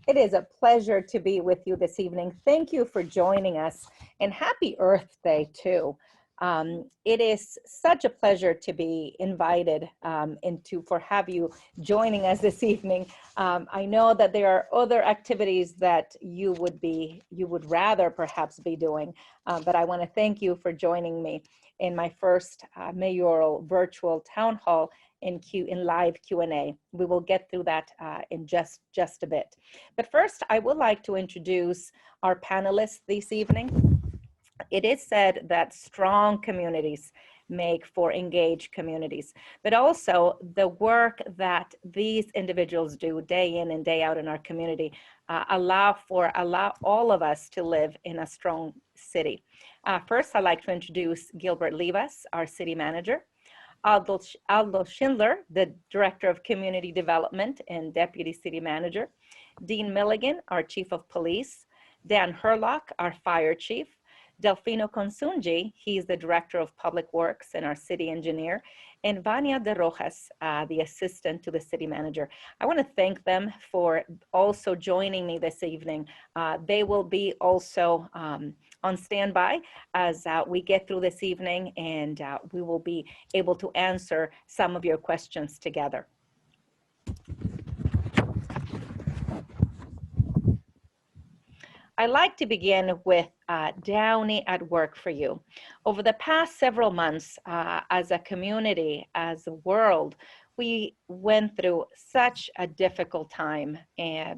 It is a pleasure to be with you this evening. Thank you for joining us, and happy Earth Day too. It is such a pleasure to be invited for have you joining us this evening. I know that there are other activities that you would rather perhaps be doing, but I want to thank you for joining me in my first mayoral virtual town hall in live Q&A. We will get through that in just a bit. But first, I would like to introduce our panelists this evening. It is said that strong communities make for engaged communities, but also the work that these individuals do day in and day out in our community allow all of us to live in a strong city. First, I'd like to introduce Gilbert Livas, our city manager. Aldo Schindler, the Director of Community Development and Deputy City Manager. Dean Milligan, our Chief of Police. Dan Herlock, our Fire Chief. Delfino Consunji, he's the Director of Public Works and our City Engineer. And Vania de Rojas, the Assistant to the City Manager. I want to thank them for also joining me this evening. They will be also on standby as we get through this evening, and we will be able to answer some of your questions together. I'd like to begin with Downey at Work4U. Over the past several months, as a community, as a world, we went through such a difficult time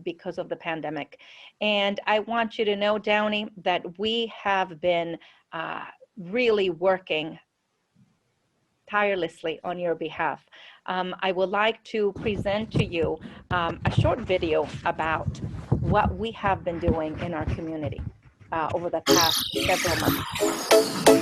because of the pandemic. And I want you to know, Downey, that we have been really working tirelessly on your behalf. I would like to present to you a short video about what we have been doing in our community over the past several months.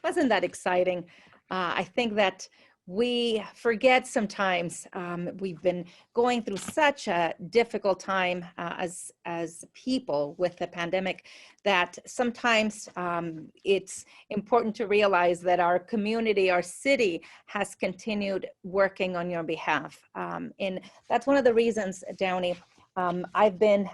Wasn't that exciting? I think that we forget sometimes. We've been going through such a difficult time as people with the pandemic that sometimes it's important to realize that our community, our city has continued working on your behalf. And that's one of the reasons, Downey, I've been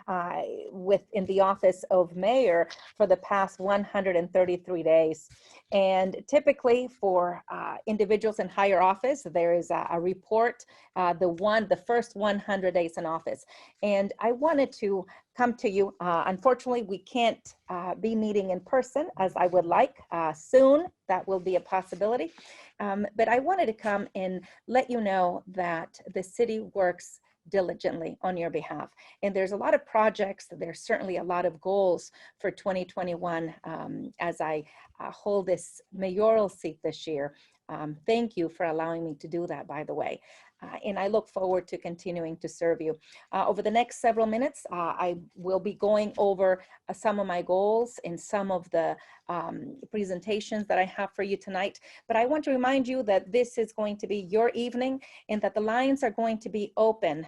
in the office of mayor for the past 133 days. And typically for individuals in higher office, there is a report, the first 100 days in office. And I wanted to come to you. Unfortunately, we can't be meeting in person as I would like. Soon, that will be a possibility. But I wanted to come and let you know that the city works diligently on your behalf. And there's a lot of projects, there's certainly a lot of goals for 2021 as I hold this mayoral seat this year. Thank you for allowing me to do that, by the way. And I look forward to continuing to serve you. Over the next several minutes, I will be going over some of my goals and some of the presentations that I have for you tonight. But I want to remind you that this is going to be your evening and that the lines are going to be open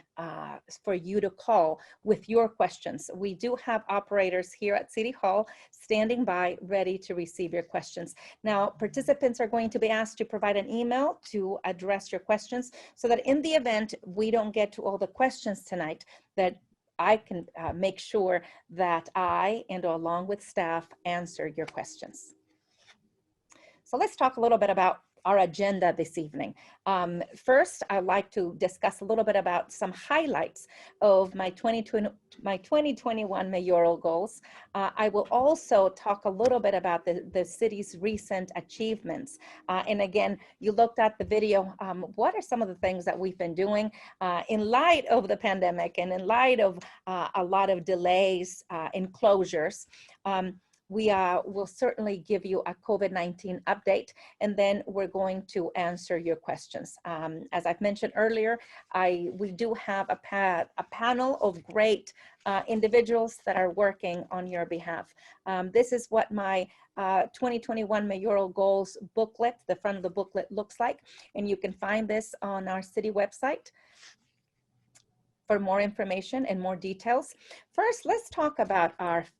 for you to call with your questions. We do have operators here at City Hall standing by, ready to receive your questions. Now, participants are going to be asked to provide an email to address your questions so that in the event we don't get to all the questions tonight, that I can make sure that I and along with staff answer your questions. So let's talk a little bit about our agenda this evening. First, I'd like to discuss a little bit about some highlights of my 2021 mayoral goals. I will also talk a little bit about the city's recent achievements. And again, you looked at the video. What are some of the things that we've been doing in light of the pandemic and in light of a lot of delays in closures? We will certainly give you a COVID-19 update, and then we're going to answer your questions. As I've mentioned earlier, we do have a panel of great individuals that are working on your behalf. This is what my 2021 mayoral goals booklet, the front of the booklet looks like, and you can find this on our city website for more information and more details. First, let's talk about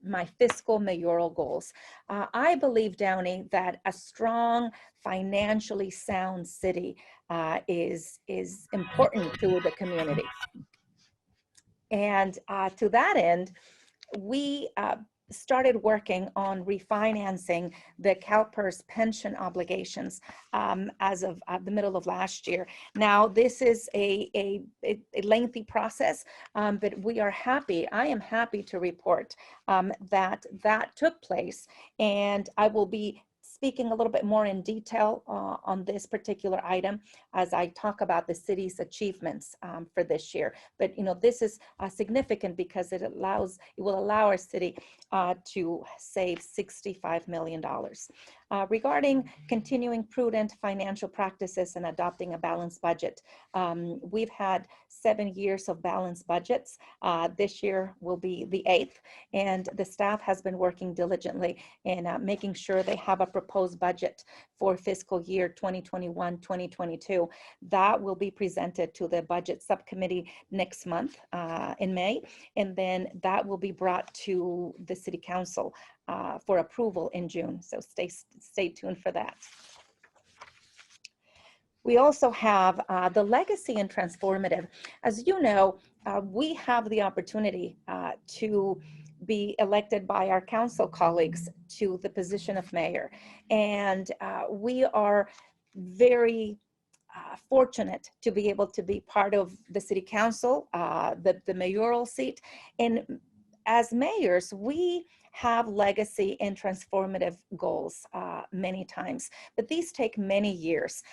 my fiscal mayoral goals. I believe, Downey, that a strong, financially sound city is important to the community. And to that end, we started working on refinancing the CalPERS pension obligations as of the middle of last year. Now, this is a lengthy process, but we are happy. I am happy to report that took place, and I will be speaking a little bit more in detail on this particular item as I talk about the city's achievements for this year. But this is significant because it will allow our city to save $65 million. Regarding continuing prudent financial practices and adopting a balanced budget, we've had 7 years of balanced budgets. This year will be the 8th, and the staff has been working diligently in making sure they have a proposed budget for fiscal year 2021-2022. That will be presented to the budget subcommittee next month in May, and then that will be brought to the city council for approval in June. So stay tuned for that. We also have the legacy and transformative. As you know, we have the opportunity to be elected by our council colleagues to the position of mayor. And we are very fortunate to be able to be part of the city council, the mayoral seat. And as mayors, we have legacy and transformative goals many times, but these take many years.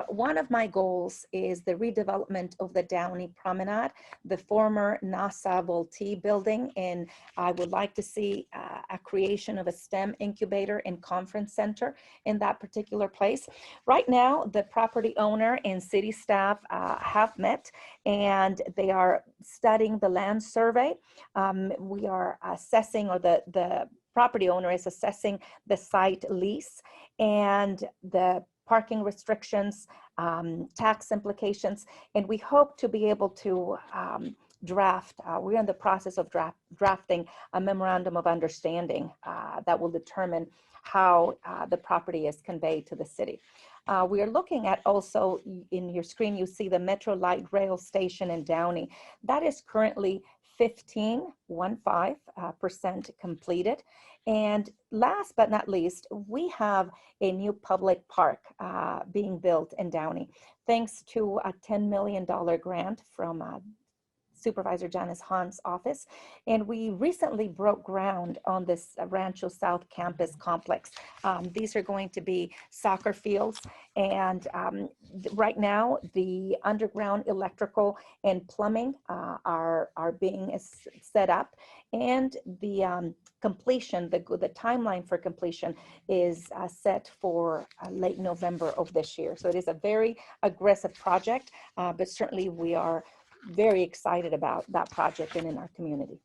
One of my goals is the redevelopment of the Downey Promenade, the former NASA Voltee building, and I would like to see a creation of a STEM incubator and conference center in that particular place. Right now, the property owner and city staff have met, and they are studying the land survey. We are assessing, or the property owner is assessing the site lease and the parking restrictions, tax implications, and we hope to be able to we're in the process of drafting a memorandum of understanding that will determine how the property is conveyed to the city. We are looking at also, in your screen, you see the Metro Light Rail Station in Downey. That is currently 15% completed. And last but not least, we have a new public park being built in Downey, thanks to a $10 million grant from Supervisor Janice Hahn's office. And we recently broke ground on this Rancho South Campus complex. These are going to be soccer fields. And right now, the underground electrical and plumbing are being set up. And the completion, the timeline for completion is set for late November of this year. So it is a very aggressive project, but certainly we are very excited about that project and in our community.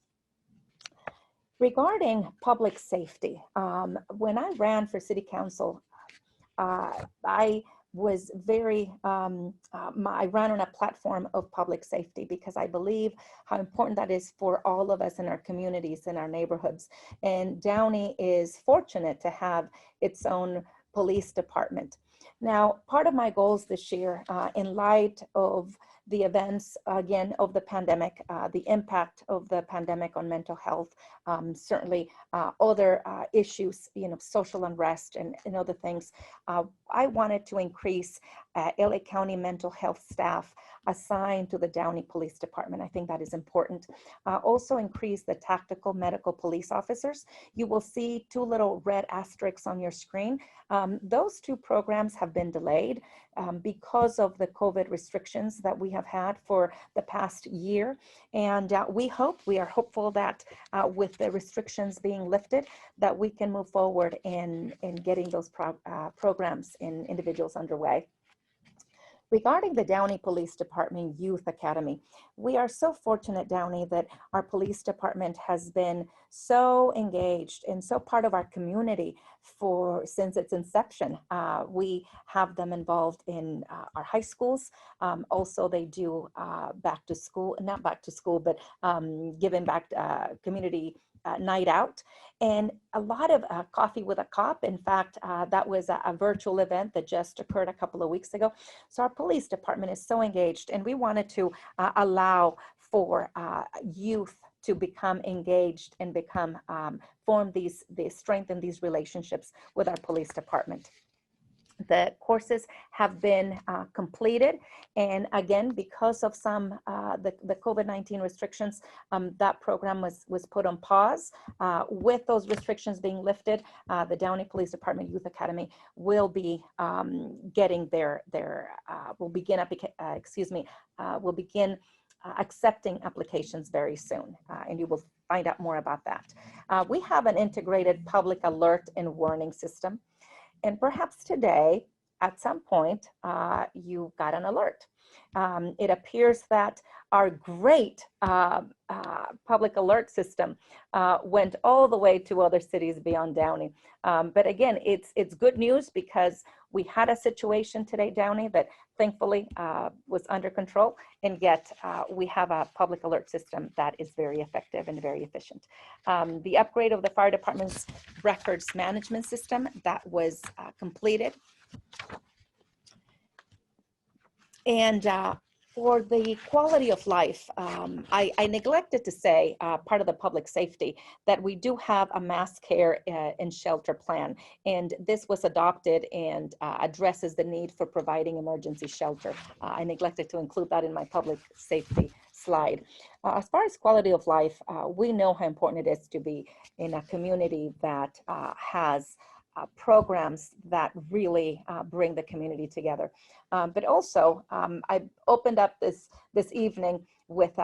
Regarding public safety, when I ran for city council, I was very, I ran on a platform of public safety because I believe how important that is for all of us in our communities, in our neighborhoods. And Downey is fortunate to have its own police department. Now, part of my goals this year, in light of the events, again, of the pandemic, the impact of the pandemic on mental health, certainly other issues, social unrest and other things. I wanted to increase LA County mental health staff assigned to the Downey Police Department. I think that is important. Also increase the tactical medical police officers. You will see two little red asterisks on your screen. Those two programs have been delayed because of the COVID restrictions that we have had for the past year. And we are hopeful that with the restrictions being lifted, that we can move forward in getting those programs in individuals underway. Regarding the Downey Police Department Youth Academy, we are so fortunate, Downey, that our police department has been so engaged and so part of our community since its inception. We have them involved in our high schools. Also, they do back to school, not back to school, but giving back community night out, and a lot of coffee with a cop. In fact, that was a virtual event that just occurred a couple of weeks ago. So our police department is so engaged, and we wanted to allow for youth to become engaged and form strengthen these relationships with our police department. The courses have been completed, and again, because of some the COVID-19 restrictions, that program was put on pause. With those restrictions being lifted, the Downey Police Department Youth Academy will be getting will begin accepting applications very soon, and you will find out more about that. We have an integrated public alert and warning system. And perhaps today, at some point, you got an alert. It appears that our great public alert system went all the way to other cities beyond Downey. But again, it's good news because we had a situation today, Downey, that thankfully was under control, and yet we have a public alert system that is very effective and very efficient. The upgrade of the fire department's records management system, that was completed. And for the quality of life, I neglected to say, part of the public safety, that we do have a mass care and shelter plan. And this was adopted and addresses the need for providing emergency shelter. I neglected to include that in my public safety slide. As far as quality of life, we know how important it is to be in a community that has programs that really bring the community together. But also, I opened up this evening with,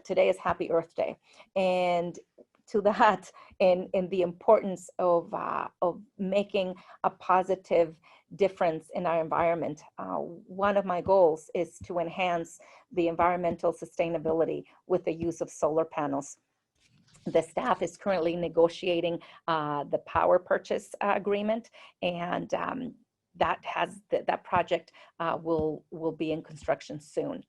today is Happy Earth Day. And to that, in the importance of making a positive difference in our environment. One of my goals is to enhance the environmental sustainability with the use of solar panels. The staff is currently negotiating the power purchase agreement, and that project will be in construction soon.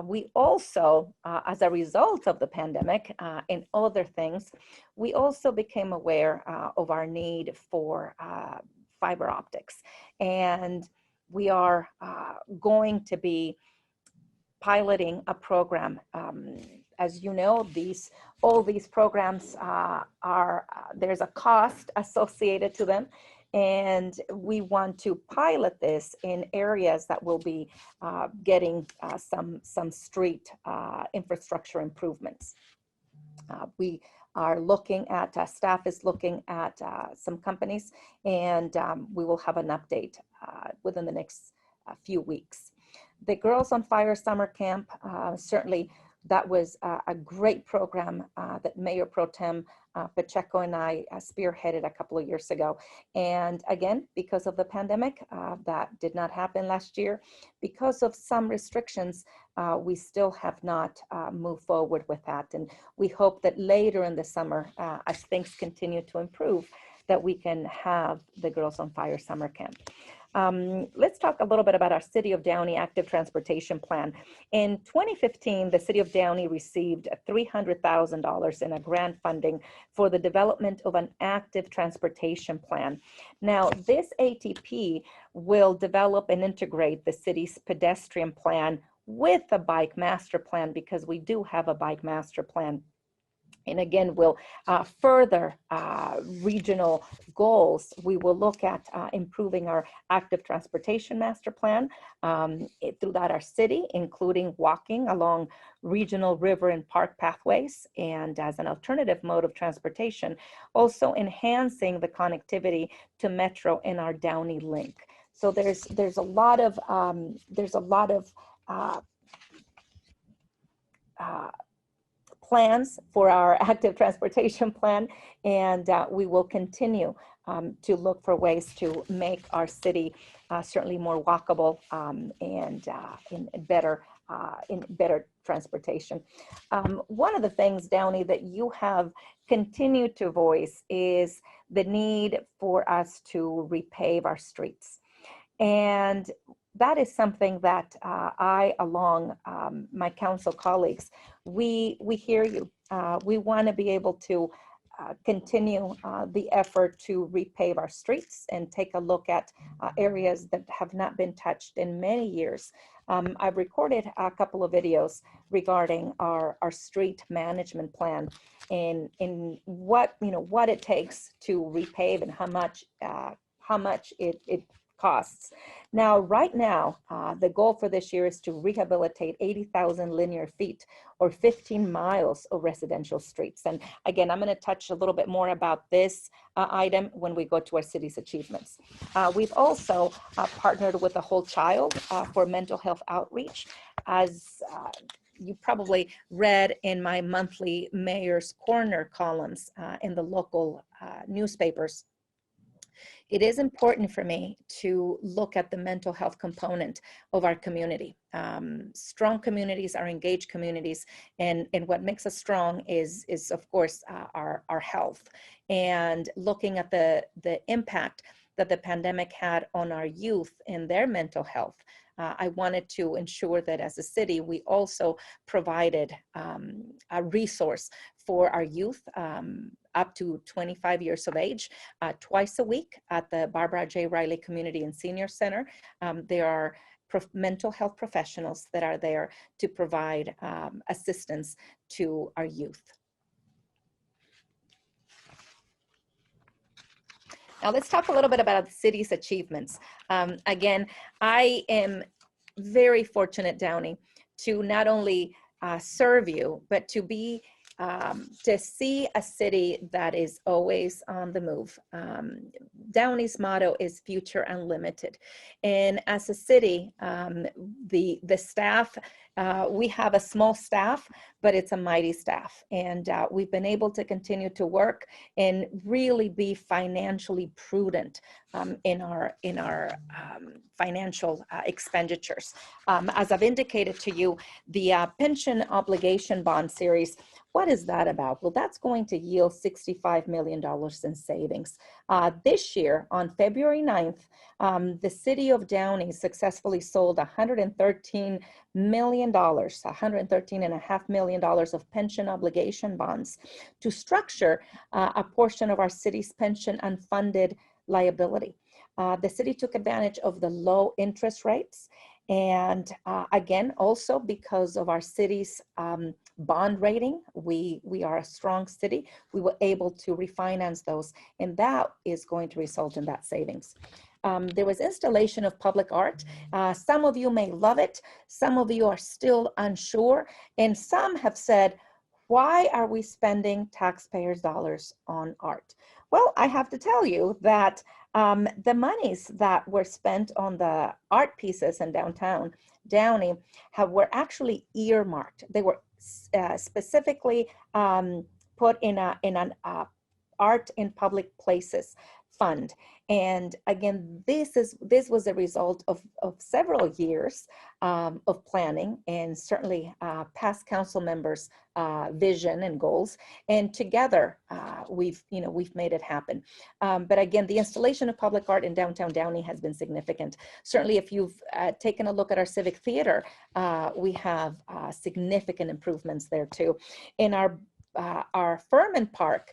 We also, as a result of the pandemic and other things, we also became aware of our need for fiber optics. And we are going to be piloting a program. As you know, all these programs there's a cost associated to them. And we want to pilot this in areas that will be getting some street infrastructure improvements. We are looking at, staff is looking at some companies, and we will have an update within the next few weeks. The Girls on Fire Summer Camp, certainly that was a great program that Mayor Pro Tem Pacheco and I spearheaded a couple of years ago. And again, because of the pandemic, that did not happen last year. Because of some restrictions, we still have not moved forward with that. And we hope that later in the summer, as things continue to improve, that we can have the Girls on Fire Summer Camp. Let's talk a little bit about our City of Downey Active Transportation Plan. In 2015, the City of Downey received $300,000 in a grant funding for the development of an active transportation plan. Now, this ATP will develop and integrate the city's pedestrian plan with a bike master plan, because we do have a bike master plan. And again, we'll further regional goals. We will look at improving our active transportation master plan throughout our city, including walking along regional river and park pathways, and as an alternative mode of transportation, also enhancing the connectivity to Metro in our Downey link. So there's a lot of plans for our active transportation plan, and we will continue to look for ways to make our city certainly more walkable and in better transportation. One of the things, Downey, that you have continued to voice is the need for us to repave our streets. And that is something that I, along my council colleagues, we hear you. We want to be able to continue the effort to repave our streets and take a look at areas that have not been touched in many years. I've recorded a couple of videos regarding our street management plan and in what it takes to repave and how much it costs. Now, right now, the goal for this year is to rehabilitate 80,000 linear feet or 15 miles of residential streets. And again, I'm going to touch a little bit more about this item when we go to our city's achievements. We've also partnered with The Whole Child for mental health outreach. As you probably read in my monthly Mayor's Corner columns in the local newspapers, it is important for me to look at the mental health component of our community. Strong communities are engaged communities, and what makes us strong is of course our health. And looking at the impact that the pandemic had on our youth and their mental health, I wanted to ensure that as a city, we also provided a resource for our youth up to 25 years of age, twice a week at the Barbara J. Riley Community and Senior Center. There are mental health professionals that are there to provide assistance to our youth. Now let's talk a little bit about the city's achievements. Again, I am very fortunate, Downey, to not only serve you, but to see a city that is always on the move. Downey's motto is Future Unlimited. And as a city, the staff, we have a small staff, but it's a mighty staff. And we've been able to continue to work and really be financially prudent in our financial expenditures. As I've indicated to you, the pension obligation bond series What is that about? Well, that's going to yield $65 million in savings. This year, on February 9th, the city of Downey successfully sold $113 million, $113.5 million of pension obligation bonds to structure a portion of our city's pension unfunded liability. The city took advantage of the low interest rates. And again, also because of our city's bond rating, we are a strong city. We were able to refinance those, and that is going to result in that savings. There was installation of public art. Some of you may love it. Some of you are still unsure. And some have said, why are we spending taxpayers' dollars on art? Well, I have to tell you that the monies that were spent on the art pieces in downtown Downey were actually earmarked. They were specifically put in an art in public places fund. And again, this was a result of several years of planning, and certainly past council members' vision and goals. And together, we've made it happen. But again, the installation of public art in downtown Downey has been significant. Certainly, if you've taken a look at our civic theater, we have significant improvements there too. In our Furman Park,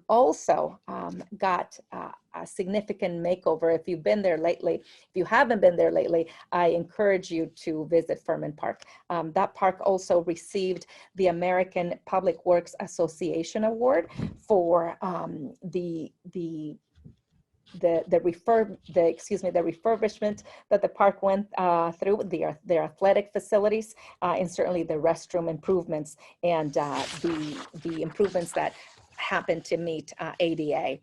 also got a significant makeover. If you've been there lately, if you haven't been there lately, I encourage you to visit Furman Park. That park also received the American Public Works Association Award for the refurbishment that the park went through, their athletic facilities, and certainly the restroom improvements and the improvements that happen to meet ADA.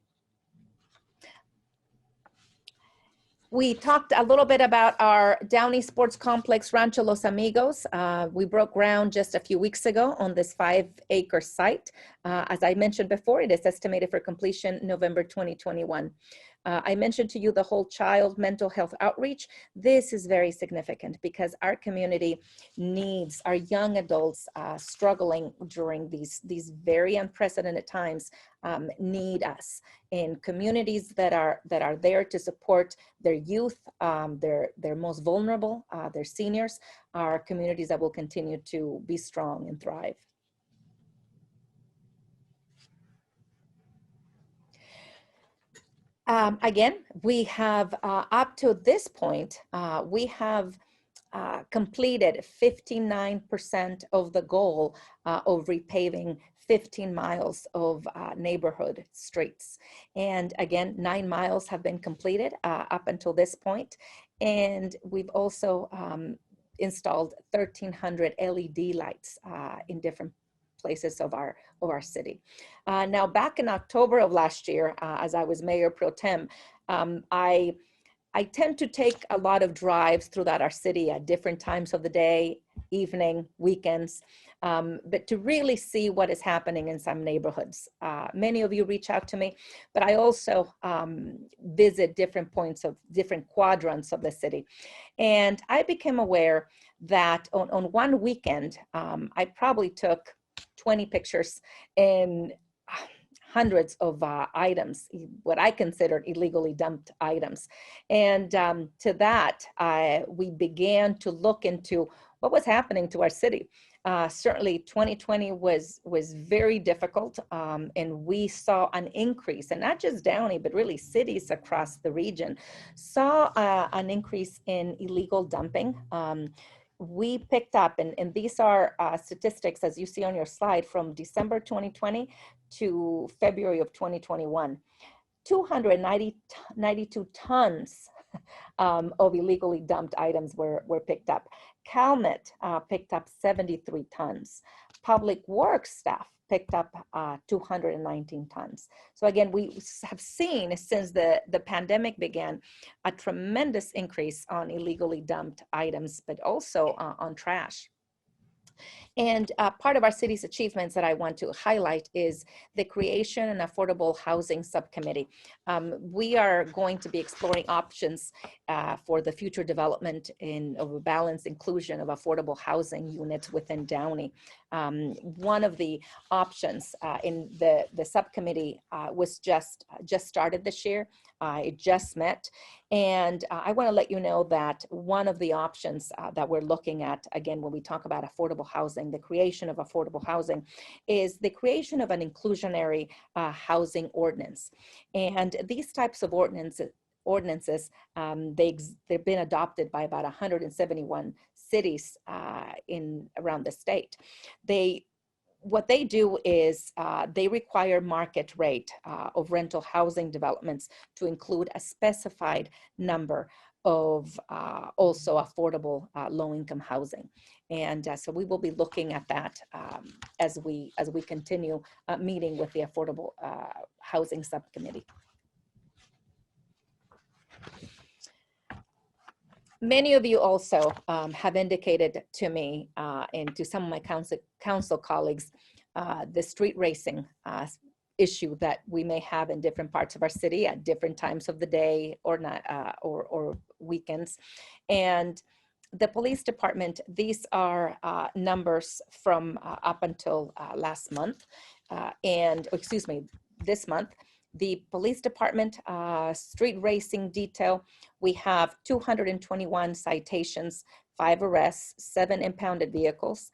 We talked a little bit about our Downey Sports Complex, Rancho Los Amigos. We broke ground just a few weeks ago on this 5-acre site. As I mentioned before, it is estimated for completion November 2021. I mentioned to you the whole child mental health outreach. This is very significant because our community needs our young adults struggling during these very unprecedented times, need us. In communities that are there to support their youth, their most vulnerable, their seniors, are communities that will continue to be strong and thrive. Again, we have up to this point, we have completed 59% of the goal of repaving 15 miles of neighborhood streets. And again, 9 miles have been completed up until this point. And we've also installed 1,300 LED lights in different places of our city. Now, back in October of last year, as I was Mayor Pro Tem, I tend to take a lot of drives throughout our city at different times of the day, evening, weekends, but to really see what is happening in some neighborhoods. Many of you reach out to me, but I also visit different quadrants of the city. And I became aware that on one weekend, I probably took 20 pictures and hundreds of items, what I considered illegally dumped items. And to that, we began to look into what was happening to our city. Certainly 2020 was very difficult, and we saw an increase, and not just Downey, but really cities across the region saw an increase in illegal dumping. We picked up, and these are statistics, as you see on your slide, from December 2020 to February of 2021, 292 tons of illegally dumped items were picked up. CalMet picked up 73 tons. Public Works staff picked up 219 tons. So again, we have seen since the pandemic began a tremendous increase on illegally dumped items, but also on trash. And part of our city's achievements that I want to highlight is the creation and affordable housing subcommittee. We are going to be exploring options for the future development of a balanced inclusion of affordable housing units within Downey. One of the options in the subcommittee was just started this year. It just met. And I want to let you know that one of the options that we're looking at, again, when we talk about affordable housing, the creation of affordable housing, is the creation of an inclusionary housing ordinance. And these types of ordinances, they've been adopted by about 171 cities around the state. What they do is they require market rate of rental housing developments to include a specified number of also affordable low-income housing. And so we will be looking at that as we continue meeting with the Affordable Housing Subcommittee. Many of you also have indicated to me and to some of my council colleagues the street racing issue that we may have in different parts of our city at different times of the day or not or weekends. And the police department, these are numbers from up until last month, this month. The police department street racing detail, we have 221 citations, 5 arrests, 7 impounded vehicles,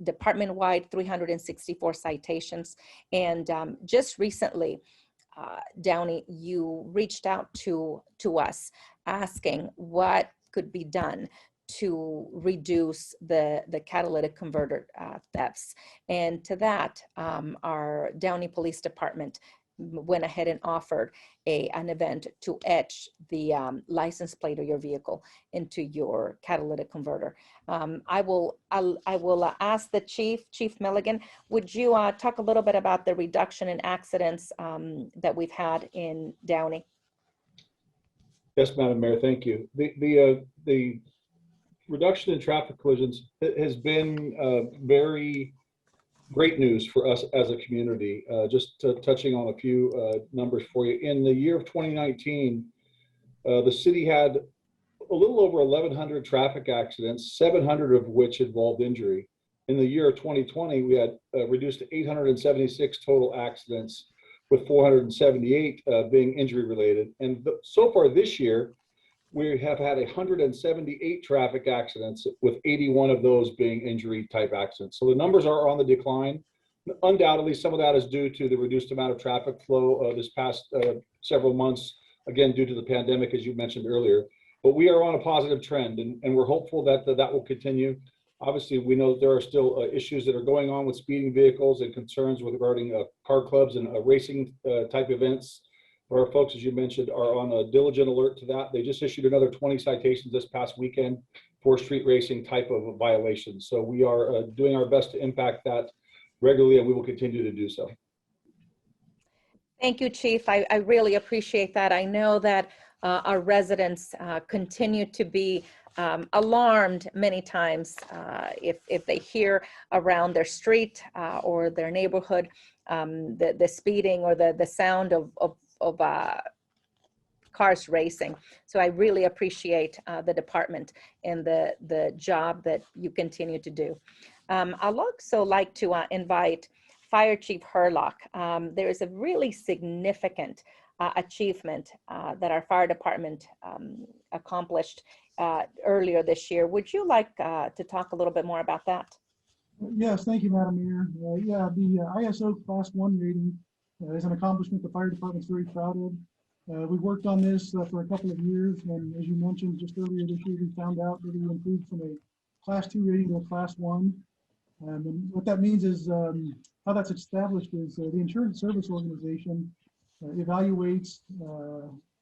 department-wide 364 citations. And just recently, Downey, you reached out to us asking what could be done to reduce the catalytic converter thefts. And to that, our Downey Police Department went ahead and offered an event to etch the license plate of your vehicle into your catalytic converter. I will ask the Chief Milligan, would you talk a little bit about the reduction in accidents that we've had in Downey? Yes, Madam Mayor, thank you. The reduction in traffic collisions has been very great news for us as a community. Just touching on a few numbers for you. In the year of 2019, the city had a little over 1,100 traffic accidents, 700 of which involved injury. In the year of 2020, we had reduced to 876 total accidents, with 478 being injury related. And so far this year, we have had 178 traffic accidents, with 81 of those being injury type accidents. So the numbers are on the decline. Undoubtedly, some of that is due to the reduced amount of traffic flow this past several months, again, due to the pandemic, as you mentioned earlier. But we are on a positive trend, and we're hopeful that that will continue. Obviously, we know that there are still issues that are going on with speeding vehicles and concerns regarding car clubs and racing type events. Our folks, as you mentioned, are on a diligent alert to that. They just issued another 20 citations this past weekend for street racing type of violations. So we are doing our best to impact that regularly, and we will continue to do so. Thank you, Chief. I really appreciate that. I know that our residents continue to be alarmed many times if they hear around their street or their neighborhood the speeding or the sound of cars racing. So I really appreciate the department and the job that you continue to do. I'd also like to invite Fire Chief Herlock. There is a really significant achievement that our fire department accomplished earlier this year. Would you like to talk a little bit more about that? Yes, thank you, Madam Mayor. Yeah, the ISO Class 1 rating is an accomplishment the fire department's very proud of. We worked on this for a couple of years, and as you mentioned, just earlier this year, we found out that we improved from a Class 2 rating to a Class 1. And what that means is, how that's established is the Insurance Service Organization evaluates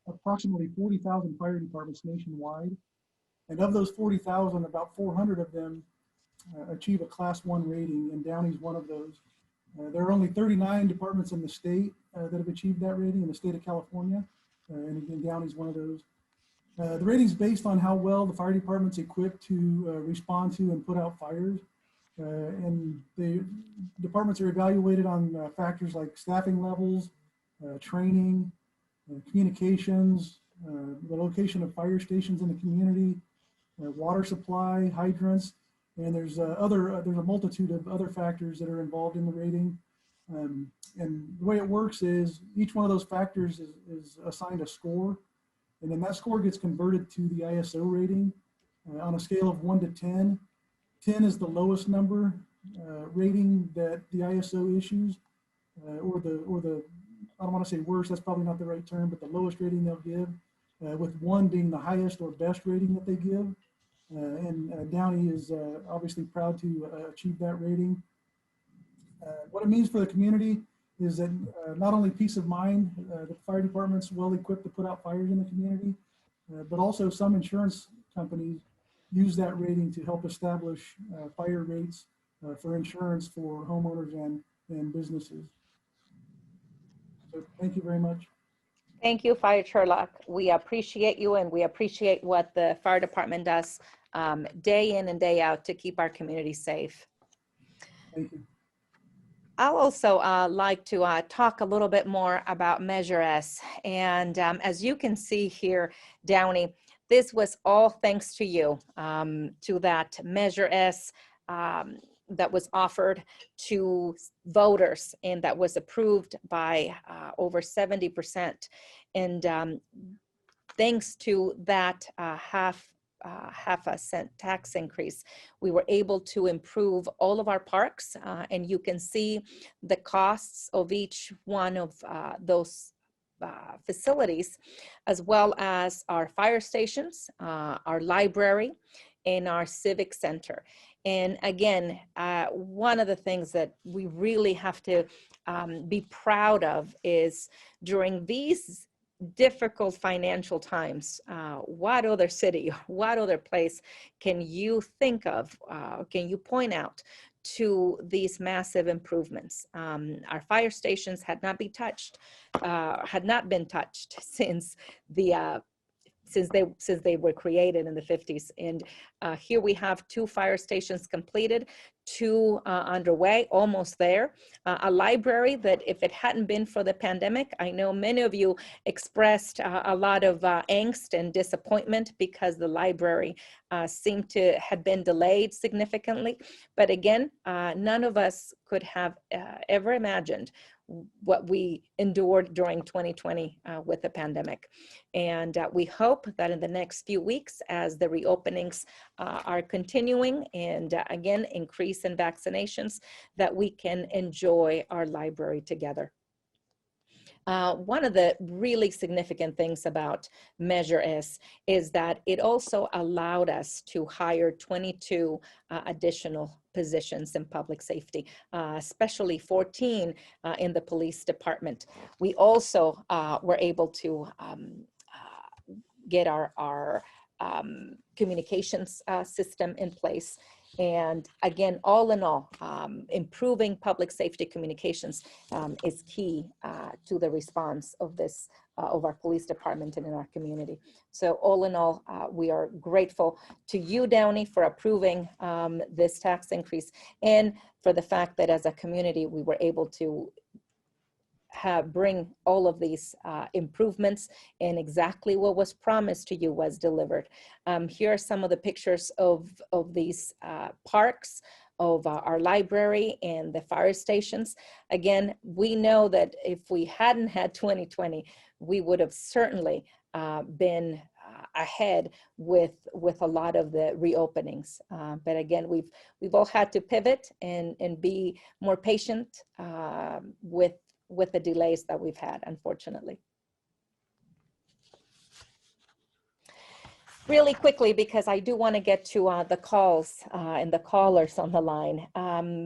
approximately 40,000 fire departments nationwide. And of those 40,000, about 400 of them achieve a Class 1 rating, and Downey's one of those. There are only 39 departments in the state that have achieved that rating in the state of California, and again, Downey's one of those. The rating is based on how well the fire department's equipped to respond to and put out fires. And the departments are evaluated on factors like staffing levels, training, communications, the location of fire stations in the community, water supply, hydrants, and there's there's a multitude of other factors that are involved in the rating. And the way it works is each one of those factors is assigned a score, and then that score gets converted to the ISO rating on a scale of 1 to 10. 10 is the lowest number rating that the ISO issues, or the I don't want to say worst, that's probably not the right term, but the lowest rating they'll give, with 1 being the highest or best rating that they give. And Downey is obviously proud to achieve that rating. What it means for the community is that not only peace of mind, the fire department's well equipped to put out fires in the community, but also some insurance companies use that rating to help establish fire rates for insurance for homeowners and businesses. So thank you very much. Thank you, Fire Sherlock. We appreciate you, and we appreciate what the fire department does day in and day out to keep our community safe. Thank you. I'll also like to talk a little bit more about Measure S. And as you can see here, Downey, this was all thanks to you, to that Measure S that was offered to voters and that was approved by over 70%. And thanks to that half a cent tax increase, we were able to improve all of our parks, and you can see the costs of each one of those facilities, as well as our fire stations, our library, and our civic center. And again, one of the things that we really have to be proud of is during these difficult financial times, what other city, what other place can you think of, can you point out to these massive improvements? Our fire stations had not been touched since they were created in the 50s. And here we have 2 fire stations completed, 2 underway, almost there. A library that, if it hadn't been for the pandemic, I know many of you expressed a lot of angst and disappointment because the library seemed to have been delayed significantly. But again, none of us could have ever imagined what we endured during 2020 with the pandemic. And we hope that in the next few weeks, as the reopenings are continuing and again, increase in vaccinations, that we can enjoy our library together. One of the really significant things about Measure S is that it also allowed us to hire 22 additional positions in public safety, especially 14 in the police department. We also were able to get our communications system in place. And again, all in all, improving public safety communications is key to the response of this, of our police department and in our community. So all in all, we are grateful to you, Downey, for approving this tax increase, and for the fact that as a community, we were able to bring all of these improvements, and exactly what was promised to you was delivered. Here are some of the pictures of these parks, of our library and the fire stations. Again, we know that if we hadn't had 2020, we would have certainly been ahead with a lot of the reopenings. But again, we've all had to pivot and be more patient with the delays that we've had, unfortunately. Really quickly, because I do want to get to the calls and the callers on the line.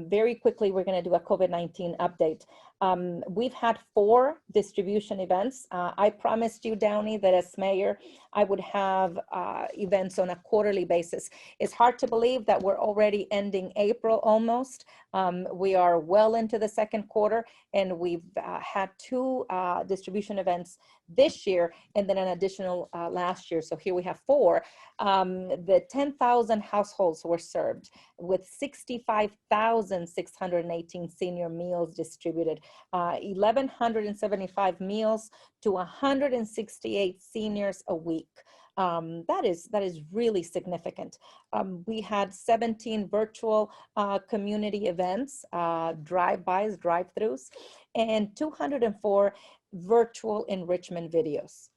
Very quickly, we're going to do a COVID-19 update. We've had 4 distribution events. I promised you, Downey, that as mayor, I would have events on a quarterly basis. It's hard to believe that we're already ending April almost. We are well into the second quarter, and we've had 2 distribution events this year, and then an additional last year. So here we have 4. The 10,000 households were served with 65,618 senior meals distributed, 1,175 meals to 168 seniors a week. That is really significant. We had 17 virtual community events, drive-bys, drive-throughs, and 204 virtual enrichment videos.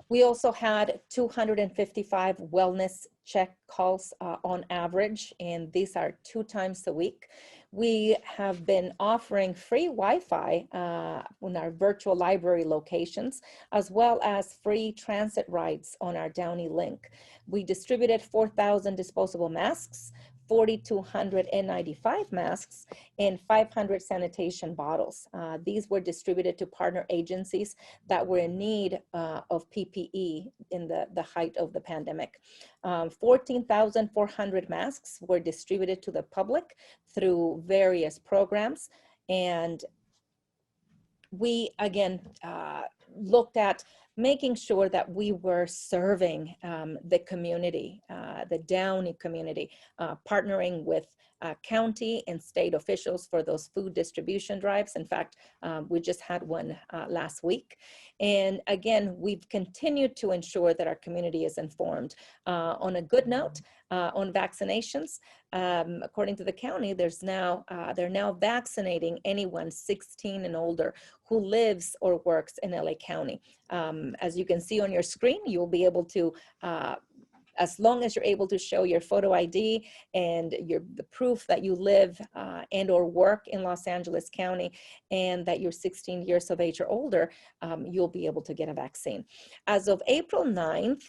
We also had 255 wellness check calls on average, and these are 2 times a week. We have been offering free Wi-Fi on our virtual library locations, as well as free transit rides on our Downey Link. We distributed 4,000 disposable masks, 4,200 N95 masks, and 500 sanitation bottles. These were distributed to partner agencies that were in need of PPE in the height of the pandemic. 14,400 masks were distributed to the public through various programs. And we, again, looked at making sure that we were serving the community, the Downey community, partnering with county and state officials for those food distribution drives. In fact, we just had one last week. And again, we've continued to ensure that our community is informed. On a good note, on vaccinations, according to the county, they're now vaccinating anyone 16 and older who lives or works in LA County. As you can see on your screen, you'll be able to, as long as you're able to show your photo ID and the proof that you live and or work in Los Angeles County and that you're 16 years of age or older, you'll be able to get a vaccine. As of April 9th,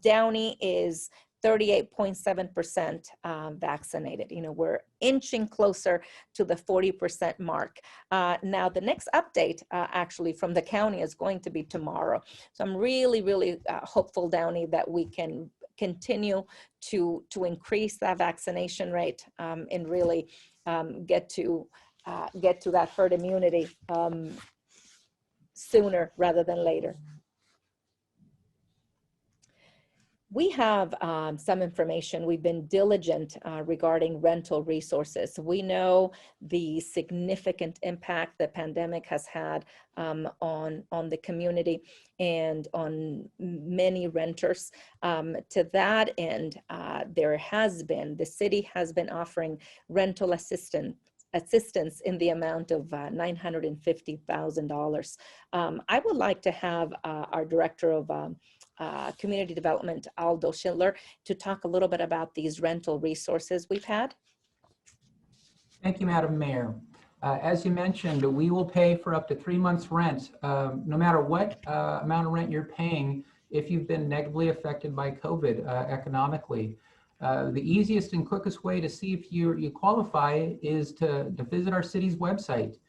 Downey is 38.7% vaccinated. You know, we're inching closer to the 40% mark. Now, the next update actually from the county is going to be tomorrow. So I'm really, really hopeful, Downey, that we can continue to increase that vaccination rate and really get to that herd immunity sooner rather than later. We have some information. We've been diligent regarding rental resources. We know the significant impact the pandemic has had on the community and on many renters. To that end, the city has been offering rental assistance in the amount of $950,000. I would like to have our director of Community Development, Aldo Schindler, to talk a little bit about these rental resources we've had. Thank you, Madam Mayor. As you mentioned, we will pay for up to 3 months rent, no matter what amount of rent you're paying if you've been negatively affected by COVID economically. The easiest and quickest way to see if you qualify is to visit our city's website.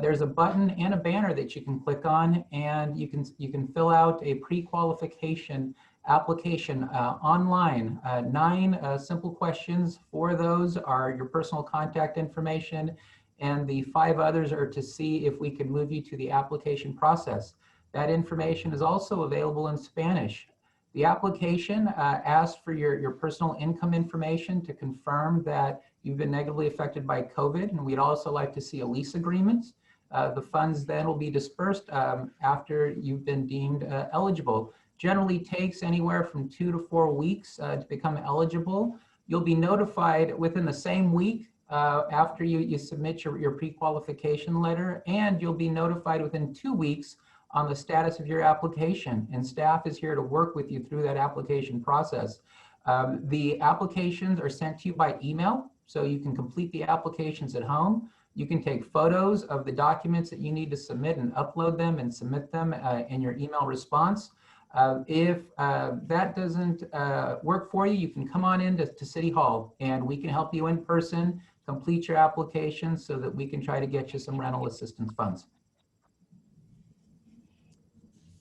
There's a button and a banner that you can click on, and you can fill out a pre-qualification application online. 9 simple questions. 4 of those are your personal contact information, and the 5 others are to see if we can move you to the application process. That information is also available in Spanish. The application asks for your personal income information to confirm that you've been negatively affected by COVID, and we'd also like to see a lease agreement. The funds then will be dispersed after you've been deemed eligible. Generally takes anywhere from 2 to 4 weeks to become eligible. You'll be notified within the same week after you submit your pre-qualification letter, and you'll be notified within 2 weeks on the status of your application, and staff is here to work with you through that application process. The applications are sent to you by email, so you can complete the applications at home. You can take photos of the documents that you need to submit and upload them and submit them in your email response. If that doesn't work for you, you can come on in to City Hall and we can help you in person, complete your application so that we can try to get you some rental assistance funds.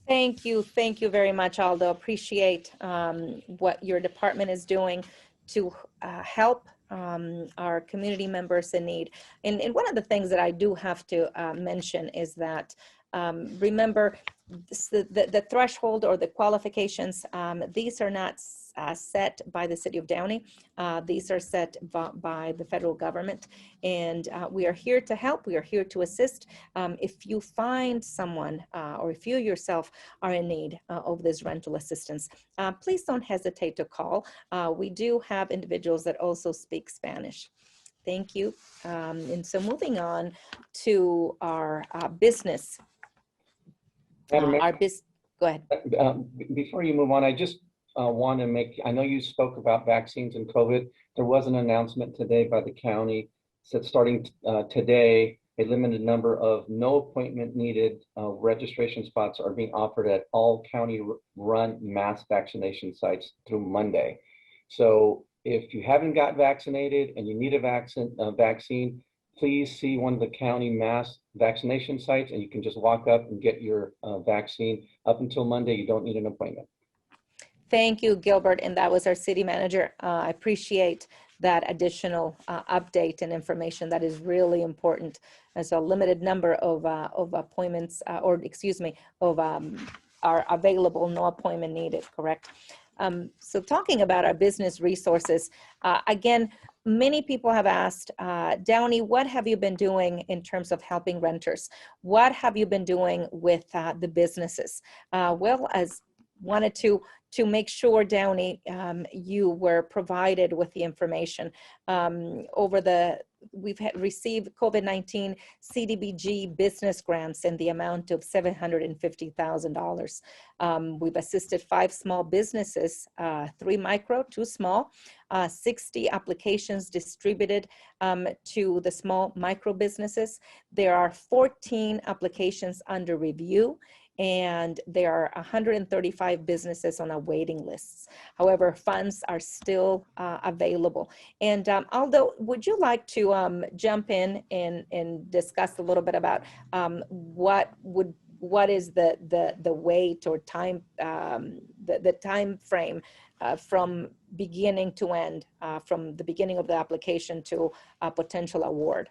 Thank you. Thank you very much, Aldo. Appreciate what your department is doing to help our community members in need. And one of the things that I do have to mention is that remember the threshold or the qualifications, these are not set by the city of Downey. These are set by the federal government. And we are here to help. We are here to assist. If you find someone or if you yourself are in need of this rental assistance, please don't hesitate to call. We do have individuals that also speak Spanish. Thank you. And so moving on to our business. Madam Mayor, Go ahead. before you move on, I just want to make, I know you spoke about vaccines and COVID. There was an announcement today by the county that starting today, a limited number of no appointment needed registration spots are being offered at all county run mass vaccination sites through Monday. So if you haven't got vaccinated and you need a vaccine, please see one of the county mass vaccination sites and you can just walk up and get your vaccine. Up until Monday, you don't need an appointment. Thank you, Gilbert. And that was our city manager. I appreciate that additional update and information. That is really important. As a limited number of appointments, are available, no appointment needed, correct? So talking about our business resources, again, many people have asked, Downey, what have you been doing in terms of helping renters? What have you been doing with the businesses? Well, as wanted to make sure, Downey, you were provided with the information. We've received COVID-19 CDBG business grants in the amount of $750,000. We've assisted 5 small businesses, 3 micro, 2 small, 60 applications distributed to the small micro businesses. There are 14 applications under review, and there are 135 businesses on a waiting list. However, funds are still available. And Aldo, would you like to jump in and discuss a little bit about what is the wait or time, the time frame from beginning to end, from the beginning of the application to a potential award?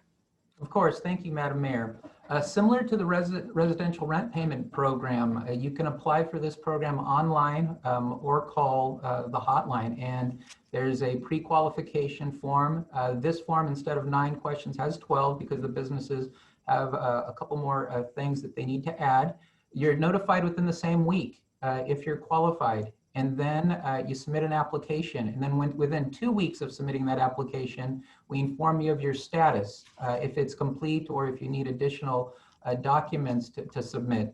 Of course, thank you, Madam Mayor. Similar to the residential rent payment program, you can apply for this program online or call the hotline, and there's a pre-qualification form. This form, instead of 9 questions, has 12 because the businesses have a couple more things that they need to add. You're notified within the same week if you're qualified. And then you submit an application. And then within 2 weeks of submitting that application, we inform you of your status, if it's complete or if you need additional documents to submit.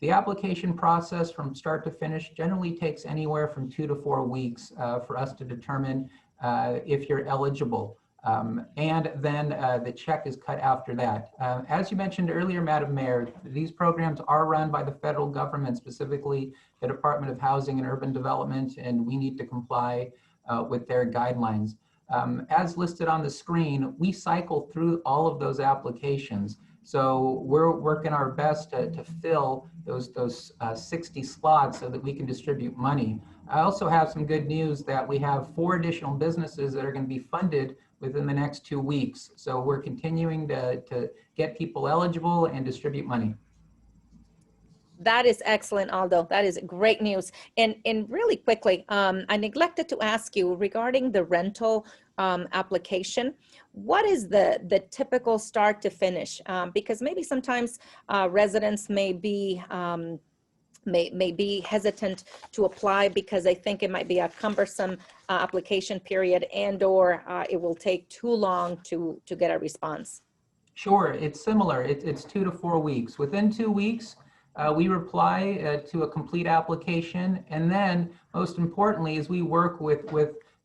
The application process from start to finish generally takes anywhere from 2 to 4 weeks for us to determine if you're eligible. And then the check is cut after that. As you mentioned earlier, Madam Mayor, these programs are run by the federal government, specifically the Department of Housing and Urban Development, and we need to comply with their guidelines. As listed on the screen, we cycle through all of those applications. So we're working our best to fill those 60 slots so that we can distribute money. I also have some good news that we have 4 additional businesses that are going to be funded within the next 2 weeks. So we're continuing to get people eligible and distribute money. That is excellent, Aldo. That is great news. And really quickly, I neglected to ask you regarding the rental application. What is the typical start to finish? Because maybe sometimes residents may be hesitant to apply because they think it might be a cumbersome application period and/or it will take too long to get a response. Sure, it's similar. It's 2 to 4 weeks. Within 2 weeks, we reply to a complete application, and then most importantly is we work with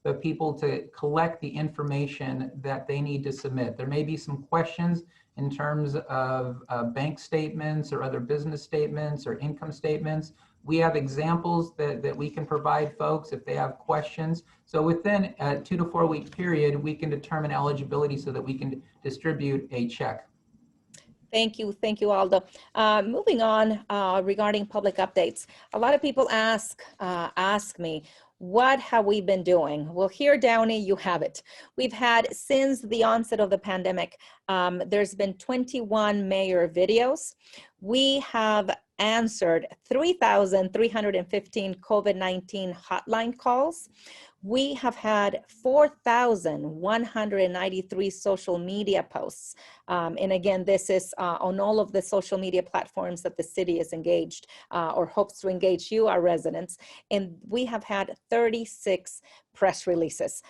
the people to collect the information that they need to submit. There may be some questions in terms of bank statements or other business statements or income statements. We have examples that we can provide folks if they have questions. So within a 2 to 4 week period, we can determine eligibility so that we can distribute a check. Thank you, Aldo. Moving on, regarding public updates. A lot of people ask me, what have we been doing? Well, here, Downey, you have it. We've had, since the onset of the pandemic, there's been 21 mayor videos. We have answered 3,315 COVID-19 hotline calls. We have had 4,193 social media posts. And again, this is on all of the social media platforms that the city is engaged or hopes to engage you, our residents. And we have had 36 press releases.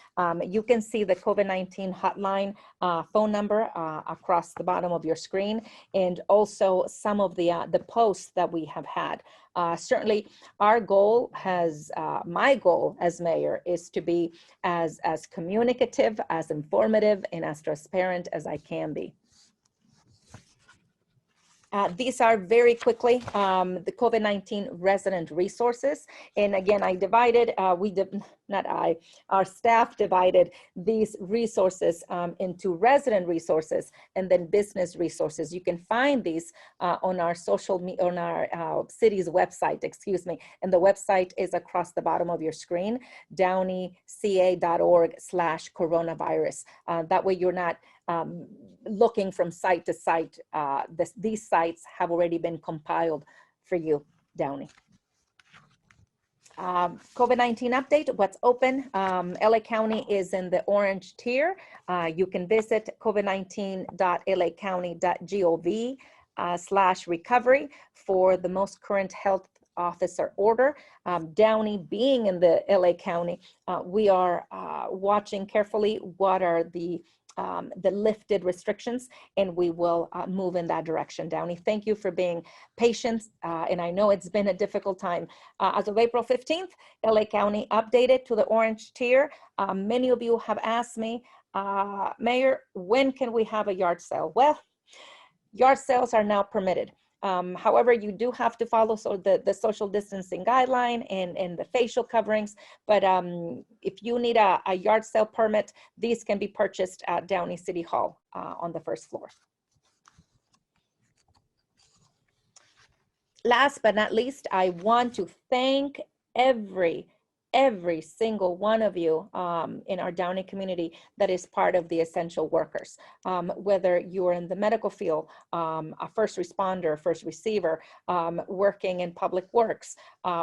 You can see the COVID-19 hotline phone number across the bottom of your screen, and also some of the posts that we have had. Certainly, our goal has, my goal as mayor is to be as communicative, as informative, and as transparent as I can be. These are very quickly the COVID-19 resident resources. And again, I divided, our staff divided these resources into resident resources and then business resources. You can find these on our city's website, excuse me. And the website is across the bottom of your screen, downeyca.org/coronavirus. That way you're not looking from site to site. These sites have already been compiled for you, Downey. COVID-19 update, what's open. LA County is in the orange tier. You can visit covid19.lacounty.gov/recovery for the most current health officer order. Downey being in the LA County, we are watching carefully what are the lifted restrictions, and we will move in that direction. Downey, thank you for being patient, and I know it's been a difficult time. As of April 15th, LA County updated to the orange tier. Many of you have asked me, Mayor, when can we have a yard sale? Well, yard sales are now permitted. However, you do have to follow the social distancing guideline and the facial coverings. But if you need a yard sale permit, these can be purchased at Downey City Hall on the first floor. Last but not least, I want to thank every single one of you in our Downey community that is part of the essential workers. Whether you're in the medical field, a first responder, first receiver, working in public works,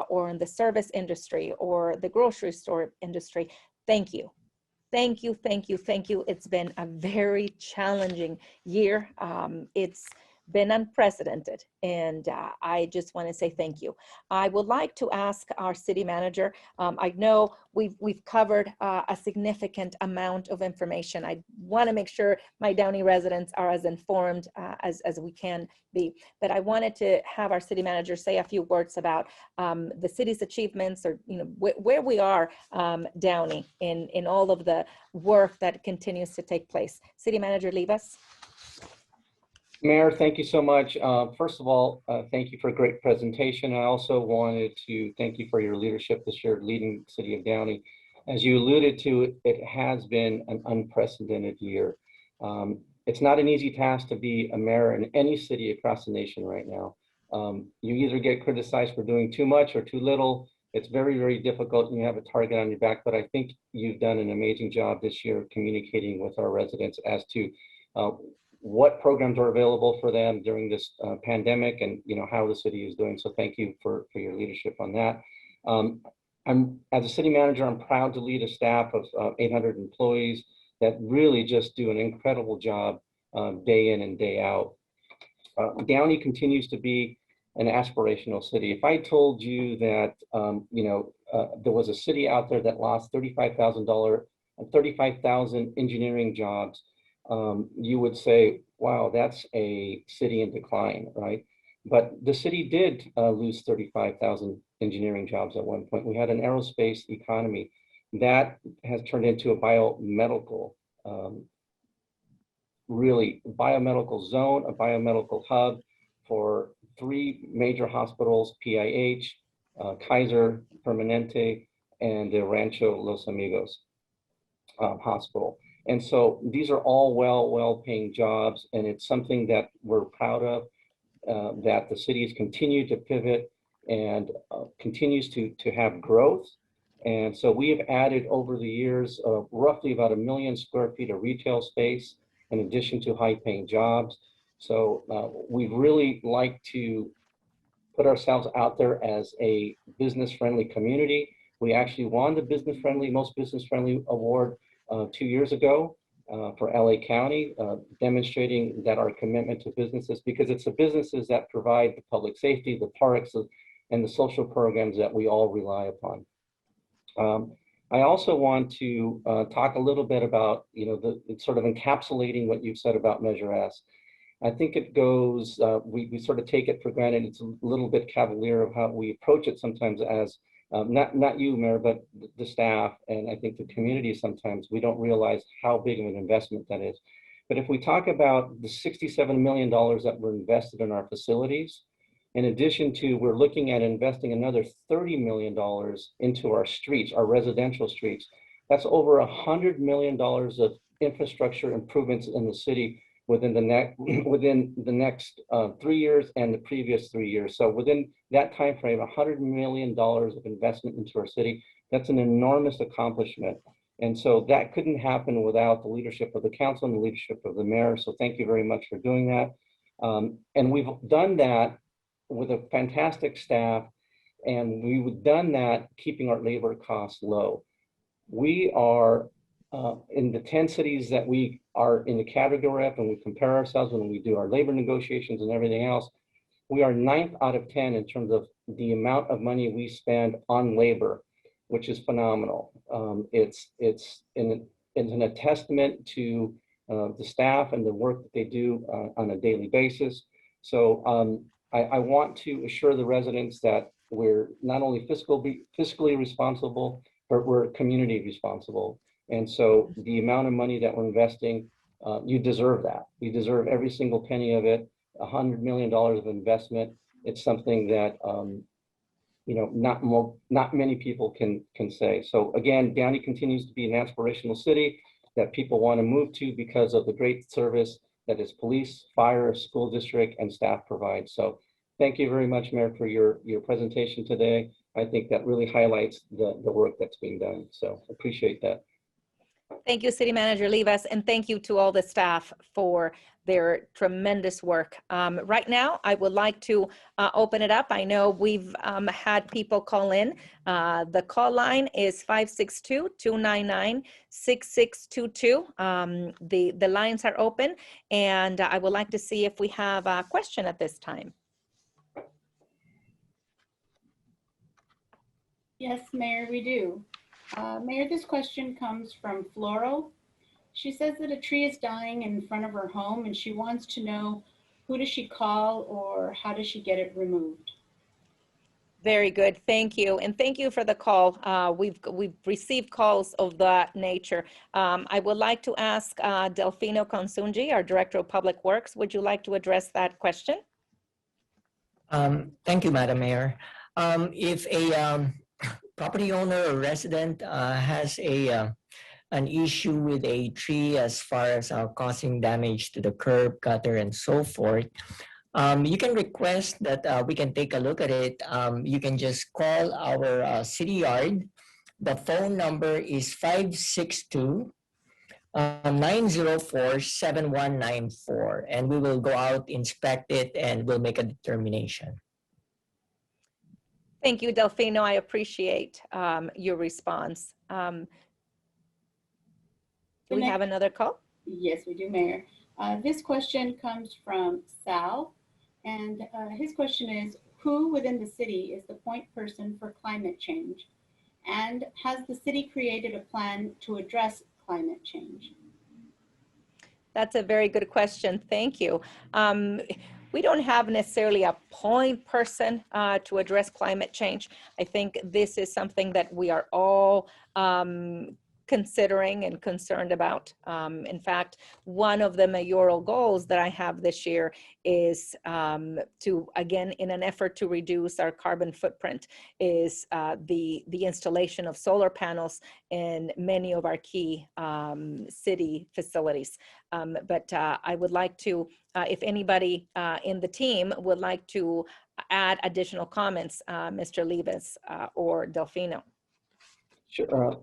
or in the service industry or the grocery store industry, thank you. Thank you, thank you, thank you. It's been a very challenging year. It's been unprecedented, and I just want to say thank you. I would like to ask our city manager. I know we've covered a significant amount of information. I want to make sure my Downey residents are as informed as we can be, but I wanted to have our city manager say a few words about the city's achievements, or where we are, Downey, in all of the work that continues to take place. City Manager Livas. Mayor, thank you so much. First of all, thank you for a great presentation. I also wanted to thank you for your leadership this year leading the city of Downey. As you alluded to, it has been an unprecedented year. It's not an easy task to be a mayor in any city across the nation right now. You either get criticized for doing too much or too little. It's very, very difficult, and you have a target on your back, but I think you've done an amazing job this year communicating with our residents as to what programs are available for them during this pandemic, and how the city is doing. So thank you for your leadership on that. As a city manager, I'm proud to lead a staff of 800 employees that really just do an incredible job day in and day out. Downey continues to be an aspirational city. If I told you that there was a city out there that lost $35,000 engineering jobs, you would say, wow, that's a city in decline, right? But the city did lose 35,000 engineering jobs at one point. We had an aerospace economy that has turned into a biomedical, biomedical zone, a biomedical hub for 3 major hospitals, PIH, Kaiser Permanente, and the Rancho Los Amigos hospital. And so these are all well-paying jobs, and it's something that we're proud of, that the city has continued to pivot and continues to have growth. And so we have added over the years roughly about 1 million square feet of retail space in addition to high-paying jobs. So we really like to put ourselves out there as a business-friendly community. We actually won the most business-friendly award 2 years ago for LA County, demonstrating that our commitment to businesses, because it's the businesses that provide the public safety, the parks, and the social programs that we all rely upon. I also want to talk a little bit about, it's sort of encapsulating what you've said about Measure S. I think it goes, we sort of take it for granted. It's a little bit cavalier of how we approach it sometimes as, not you, Mayor, but the staff, and I think the community sometimes, we don't realize how big of an investment that is. But if we talk about the $67 million that were invested in our facilities, in addition to, we're looking at investing another $30 million into our streets, our residential streets. That's over $100 million of infrastructure improvements in the city within the next 3 years and the previous 3 years. So within that time frame, $100 million of investment into our city. That's an enormous accomplishment. And so that couldn't happen without the leadership of the council and the leadership of the mayor. So thank you very much for doing that. And we've done that with a fantastic staff, and we've done that keeping our labor costs low. We are in the 10 cities that we are in the category of, and we compare ourselves when we do our labor negotiations and everything else, we are 9th out of 10 in terms of the amount of money we spend on labor, which is phenomenal. It's a testament to the staff and the work that they do on a daily basis. So I want to assure the residents that we're not only fiscally responsible, but we're community responsible. And so the amount of money that we're investing, you deserve that. You deserve every single penny of it. $100 million of investment. It's something that not many people can say. So again, Downey continues to be an aspirational city that people want to move to because of the great service that is police, fire, school district, and staff provide. So thank you very much, Mayor, for your presentation today. I think that really highlights the work that's being done. So appreciate that. Thank you, City Manager Livas, and thank you to all the staff for their tremendous work. Right now, I would like to open it up. I know we've had people call in. The call line is 562-299-6622. The lines are open, and I would like to see if we have a question at this time. Yes, Mayor, we do. Mayor, this question comes from Floral. She says that a tree is dying in front of her home and she wants to know who does she call or how does she get it removed? Very good, thank you. And thank you for the call. We've received calls of that nature. I would like to ask Delfino Consunji, our Director of Public Works, would you like to address that question? Thank you, Madam Mayor. If a property owner or resident has an issue with a tree as far as causing damage to the curb, gutter, and so forth, you can request that we can take a look at it. You can just call our city yard. The phone number is 562-904-7194, and we will go out, inspect it, and we'll make a determination. Thank you, Delfino. I appreciate your response. Do we have another call? Yes, we do, Mayor. This question comes from Sal, and his question is, who within the city is the point person for climate change? And has the city created a plan to address climate change? That's a very good question. Thank you. We don't have necessarily a point person to address climate change. I think this is something that we are all considering and concerned about. In fact, one of the mayoral goals that I have this year is to, again, in an effort to reduce our carbon footprint, is the installation of solar panels in many of our key city facilities. But I would like to, if anybody in the team would like to add additional comments, Mr. Levis or Delfino. Sure,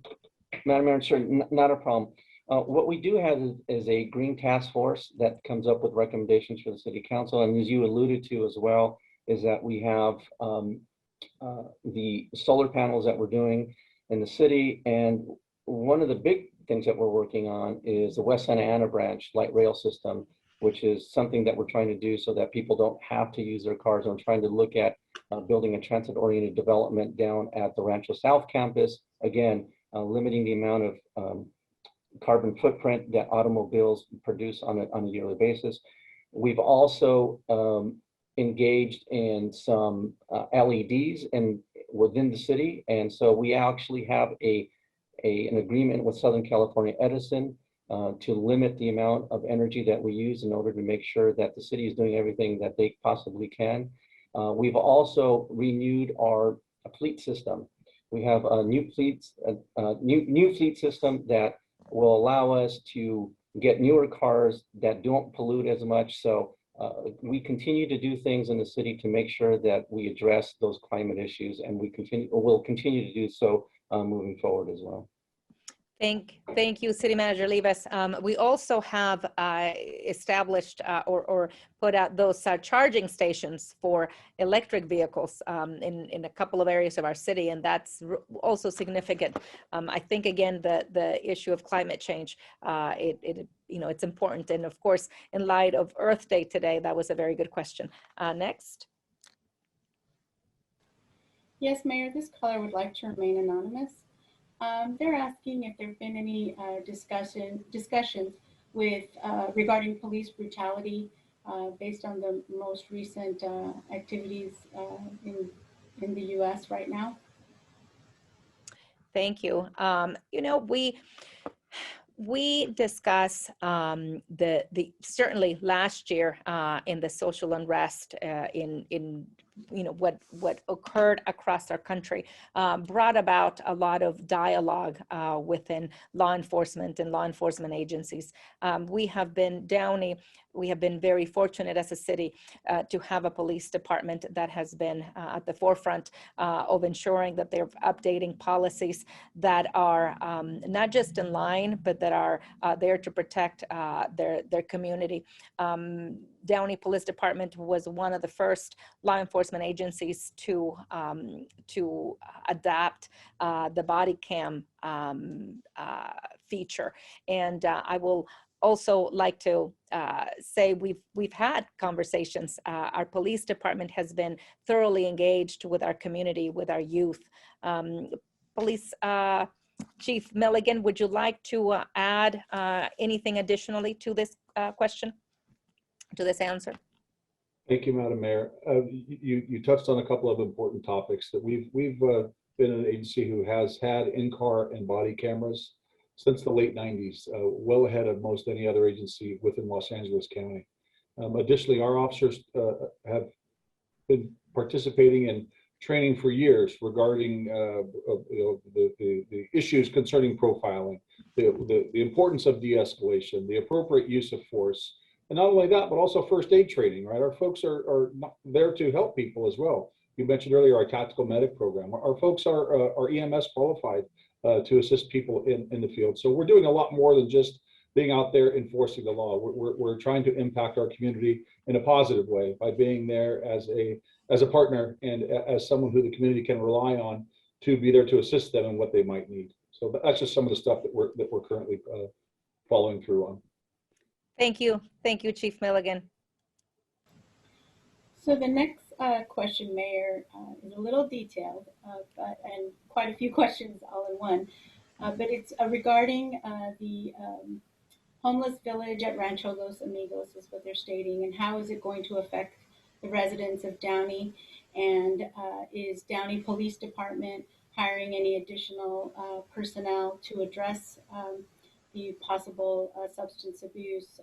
Madam Mayor, sure, not a problem. What we do have is a green task force that comes up with recommendations for the city council. And as you alluded to as well, is that we have the solar panels that we're doing in the city. And one of the big things that we're working on is the West Santa Ana branch light rail system, which is something that we're trying to do so that people don't have to use their cars. I'm trying to look at building a transit-oriented development down at the Rancho South campus. Again, limiting the amount of carbon footprint that automobiles produce on a yearly basis. We've also engaged in some LEDs within the city. And so we actually have an agreement with Southern California Edison to limit the amount of energy that we use in order to make sure that the city is doing everything that they possibly can. We've also renewed our fleet system. We have a new fleet system that will allow us to get newer cars that don't pollute as much. So we continue to do things in the city to make sure that we address those climate issues, and we'll continue to do so moving forward as well. Thank you, City Manager Levis. We also have established or put out those charging stations for electric vehicles in a couple of areas of our city, and that's also significant. I think, again, the issue of climate change, it's important, and of course, in light of Earth Day today, that was a very good question. Next. Yes, Mayor, this caller would like to remain anonymous. They're asking if there have been any discussions with regarding police brutality based on the most recent activities in the U.S. right now. Thank you. We discuss certainly last year in the social unrest in what occurred across our country brought about a lot of dialogue within law enforcement and law enforcement agencies. Downey, we have been very fortunate as a city to have a police department that has been at the forefront of ensuring that they're updating policies that are not just in line, but that are there to protect their community. Downey Police Department was one of the first law enforcement agencies to adapt the body cam feature, and I will also like to say we've had conversations. Our police department has been thoroughly engaged with our community, with our youth. Police Chief Milligan, would you like to add anything additionally to this question, to this answer? Thank you, Madam Mayor. You touched on a couple of important topics that we've been an agency who has had in-car and body cameras since the late 90s, well ahead of most any other agency within Los Angeles County. Additionally, our officers have been participating in training for years regarding the issues concerning profiling, the importance of de-escalation, the appropriate use of force, and not only that, but also first aid training, right? Our folks are not there to help people as well. You mentioned earlier our tactical medic program. Our folks are EMS qualified to assist people in the field. So we're doing a lot more than just being out there enforcing the law. We're trying to impact our community in a positive way by being there as a partner and as someone who the community can rely on to be there to assist them in what they might need. So that's just some of the stuff that we're currently following through on. Thank you, Chief Milligan. So the next question, Mayor, is a little detailed, and quite a few questions all in one. But it's regarding the homeless village at Rancho Los Amigos is what they're stating, and how is it going to affect the residents of Downey? And is Downey Police Department hiring any additional personnel to address the possible substance abuse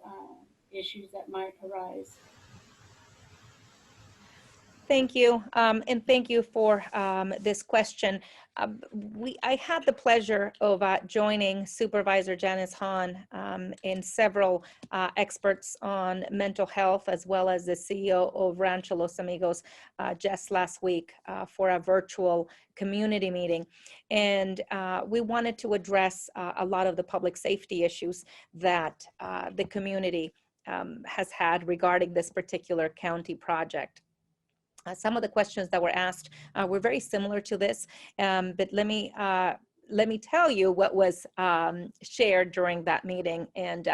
issues that might arise. Thank you, and thank you for this question. I had the pleasure of joining Supervisor Janice Hahn and several experts on mental health, as well as the CEO of Rancho Los Amigos just last week for a virtual community meeting. And we wanted to address a lot of the public safety issues that the community has had regarding this particular county project. Some of the questions that were asked were very similar to this, but let me tell you what was shared during that meeting, and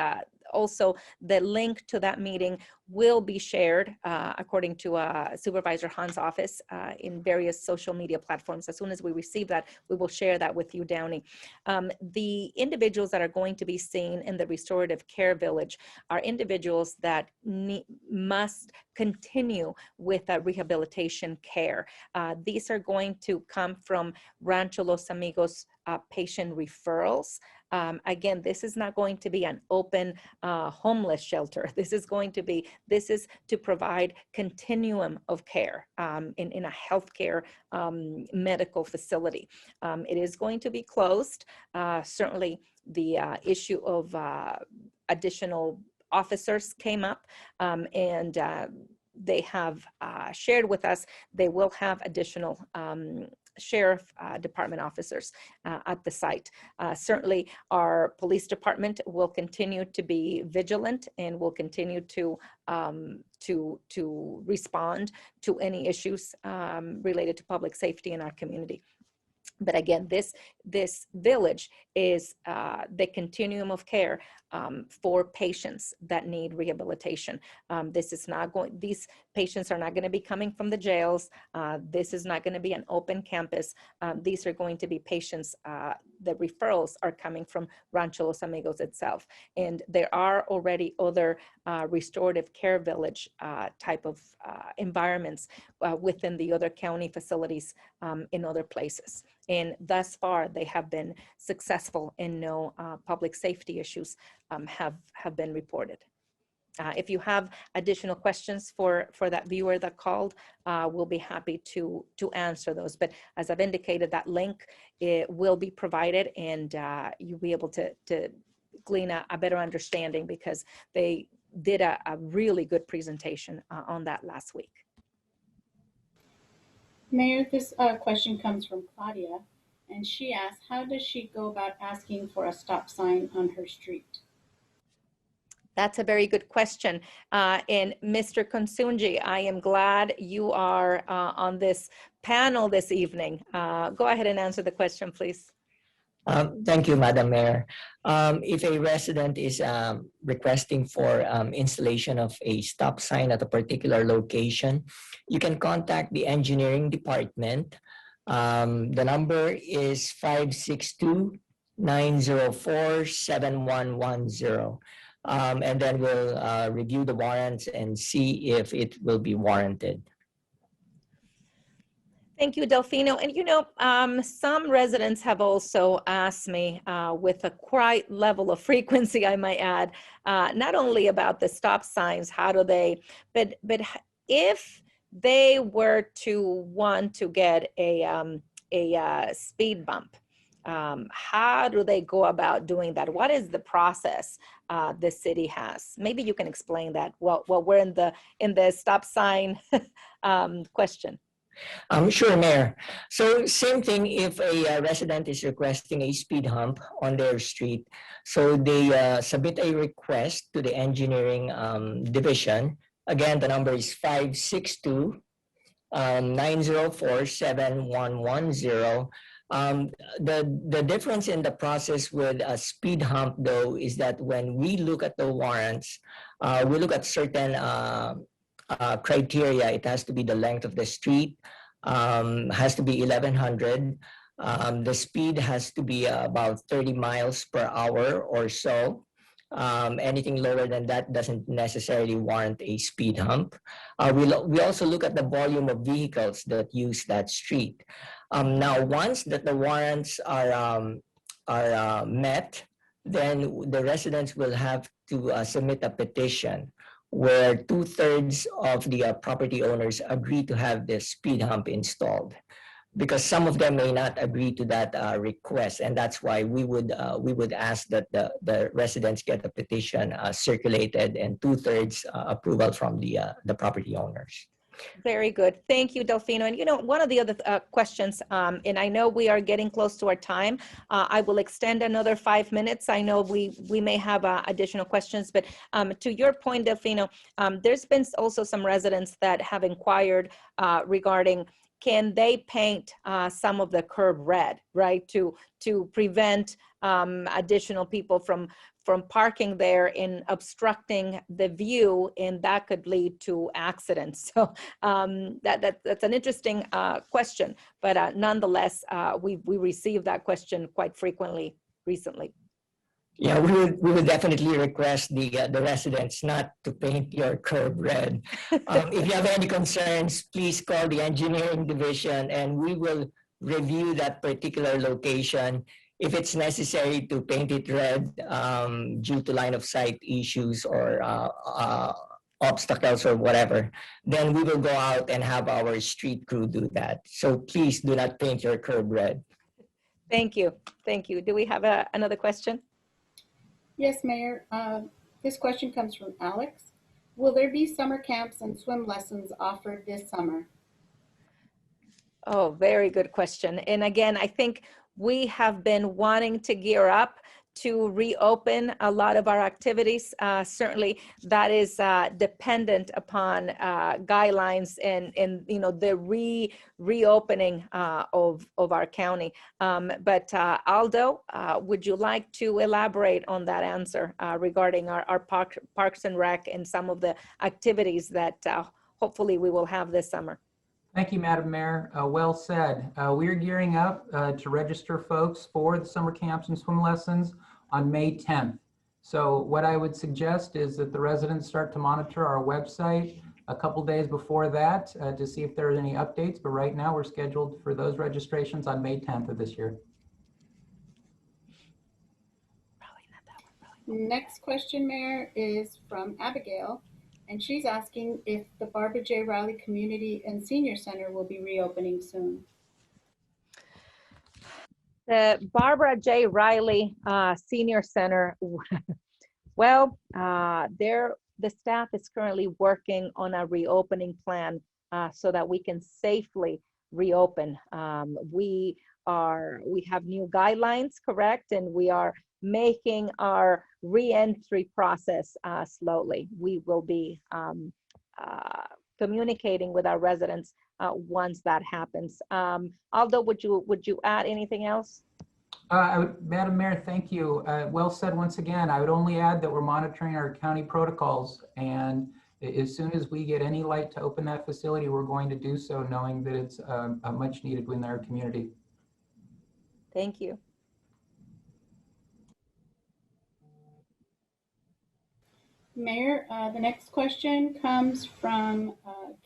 also the link to that meeting will be shared according to Supervisor Han's office in various social media platforms. As soon as we receive that, we will share that with you, Downey. The individuals that are going to be seen in the restorative care village are individuals that must continue with rehabilitation care. These are going to come from Rancho Los Amigos patient referrals. Again, this is not going to be an open homeless shelter. This is to provide continuum of care in a healthcare medical facility. It is going to be closed. Certainly the issue of additional officers came up, and they have shared with us they will have additional sheriff department officers at the site. Certainly our police department will continue to be vigilant and will continue to respond to any issues related to public safety in our community. But again, this village is the continuum of care for patients that need rehabilitation. These patients are not going to be coming from the jails. This is not going to be an open campus. These are going to be patients, the referrals are coming from Rancho Los Amigos itself. And there are already other restorative care village type of environments within the other county facilities in other places. And thus far, they have been successful and no public safety issues have been reported. If you have additional questions for that viewer that called, we'll be happy to answer those. But as I've indicated, that link will be provided, and you'll be able to glean a better understanding, because they did a really good presentation on that last week. Mayor, this question comes from Claudia, and she asks, how does she go about asking for a stop sign on her street? That's a very good question. And Mr. Konsunji, I am glad you are on this panel this evening. Go ahead and answer the question, please. Thank you, Madam Mayor. If a resident is requesting for installation of a stop sign at a particular location, you can contact the engineering department. The number is 562-904-7110. And then we'll review the warrants and see if it will be warranted. Thank you, Delfino. And some residents have also asked me with a quite level of frequency, I might add, not only about the stop signs, but if they were to want to get a speed bump, how do they go about doing that? What is the process the city has? Maybe you can explain that. Well, we're in the stop sign question. Sure, Mayor. So same thing if a resident is requesting a speed hump on their street. So they submit a request to the engineering division. Again, the number is 562-904-7110. The difference in the process with a speed hump, though, is that when we look at the warrants, we look at certain criteria. It has to be the length of the street, has to be 1100. The speed has to be about 30 miles per hour or so. Anything lower than that doesn't necessarily warrant a speed hump. We also look at the volume of vehicles that use that street. Now, once that the warrants are met, then the residents will have to submit a petition where 2/3 of the property owners agree to have the speed hump installed, because some of them may not agree to that request, and that's why we would ask that the residents get a petition circulated and 2/3 approval from the property owners. Very good. Thank you, Delfino. And one of the other questions, and I know we are getting close to our time. I will extend another 5 minutes. I know we may have additional questions, but to your point, Delfino, there's been also some residents that have inquired regarding, can they paint some of the curb red, right, to prevent additional people from parking there and obstructing the view, and that could lead to accidents. So that's an interesting question, but nonetheless, we receive that question quite frequently recently. Yeah, we would definitely request the residents not to paint your curb red. If you have any concerns, please call the engineering division and we will review that particular location. If it's necessary to paint it red due to line of sight issues or obstacles or whatever, then we will go out and have our street crew do that. So please do not paint your curb red. Thank you. Thank you. Do we have another question? Yes, Mayor. This question comes from Alex. Will there be summer camps and swim lessons offered this summer? Oh, very good question. And again, I think we have been wanting to gear up to reopen a lot of our activities. Certainly that is dependent upon guidelines and the reopening of our county. But Aldo, would you like to elaborate on that answer regarding our Parks and Rec and some of the activities that hopefully we will have this summer? Thank you, Madam Mayor. Well said. We're gearing up to register folks for the summer camps and swim lessons on May 10th. So what I would suggest is that the residents start to monitor our website a couple days before that to see if there are any updates. But right now we're scheduled for those registrations on May 10th of this year. Next question, Mayor, is from Abigail. And she's asking if the Barbara J. Riley Community and Senior Center will be reopening soon. The Barbara J. Riley Senior Center, well, the staff is currently working on a reopening plan so that we can safely reopen. We have new guidelines, correct? And we are making our re-entry process slowly. We will be communicating with our residents once that happens. Aldo, would you add anything else? Madam Mayor, thank you. Well said once again. I would only add that we're monitoring our county protocols, and as soon as we get any light to open that facility, we're going to do so, knowing that it's much needed within our community. Thank you. Mayor, the next question comes from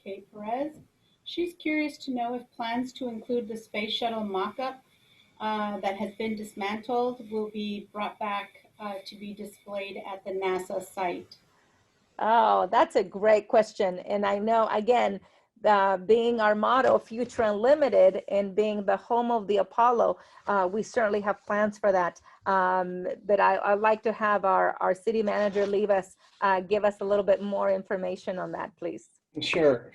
Kate Perez. She's curious to know if plans to include the space shuttle mock-up that has been dismantled will be brought back to be displayed at the NASA site. Oh, that's a great question. And I know, again, being our motto, Future Unlimited, and being the home of the Apollo, we certainly have plans for that. But I'd like to have our city manager give us a little bit more information on that, please. Sure.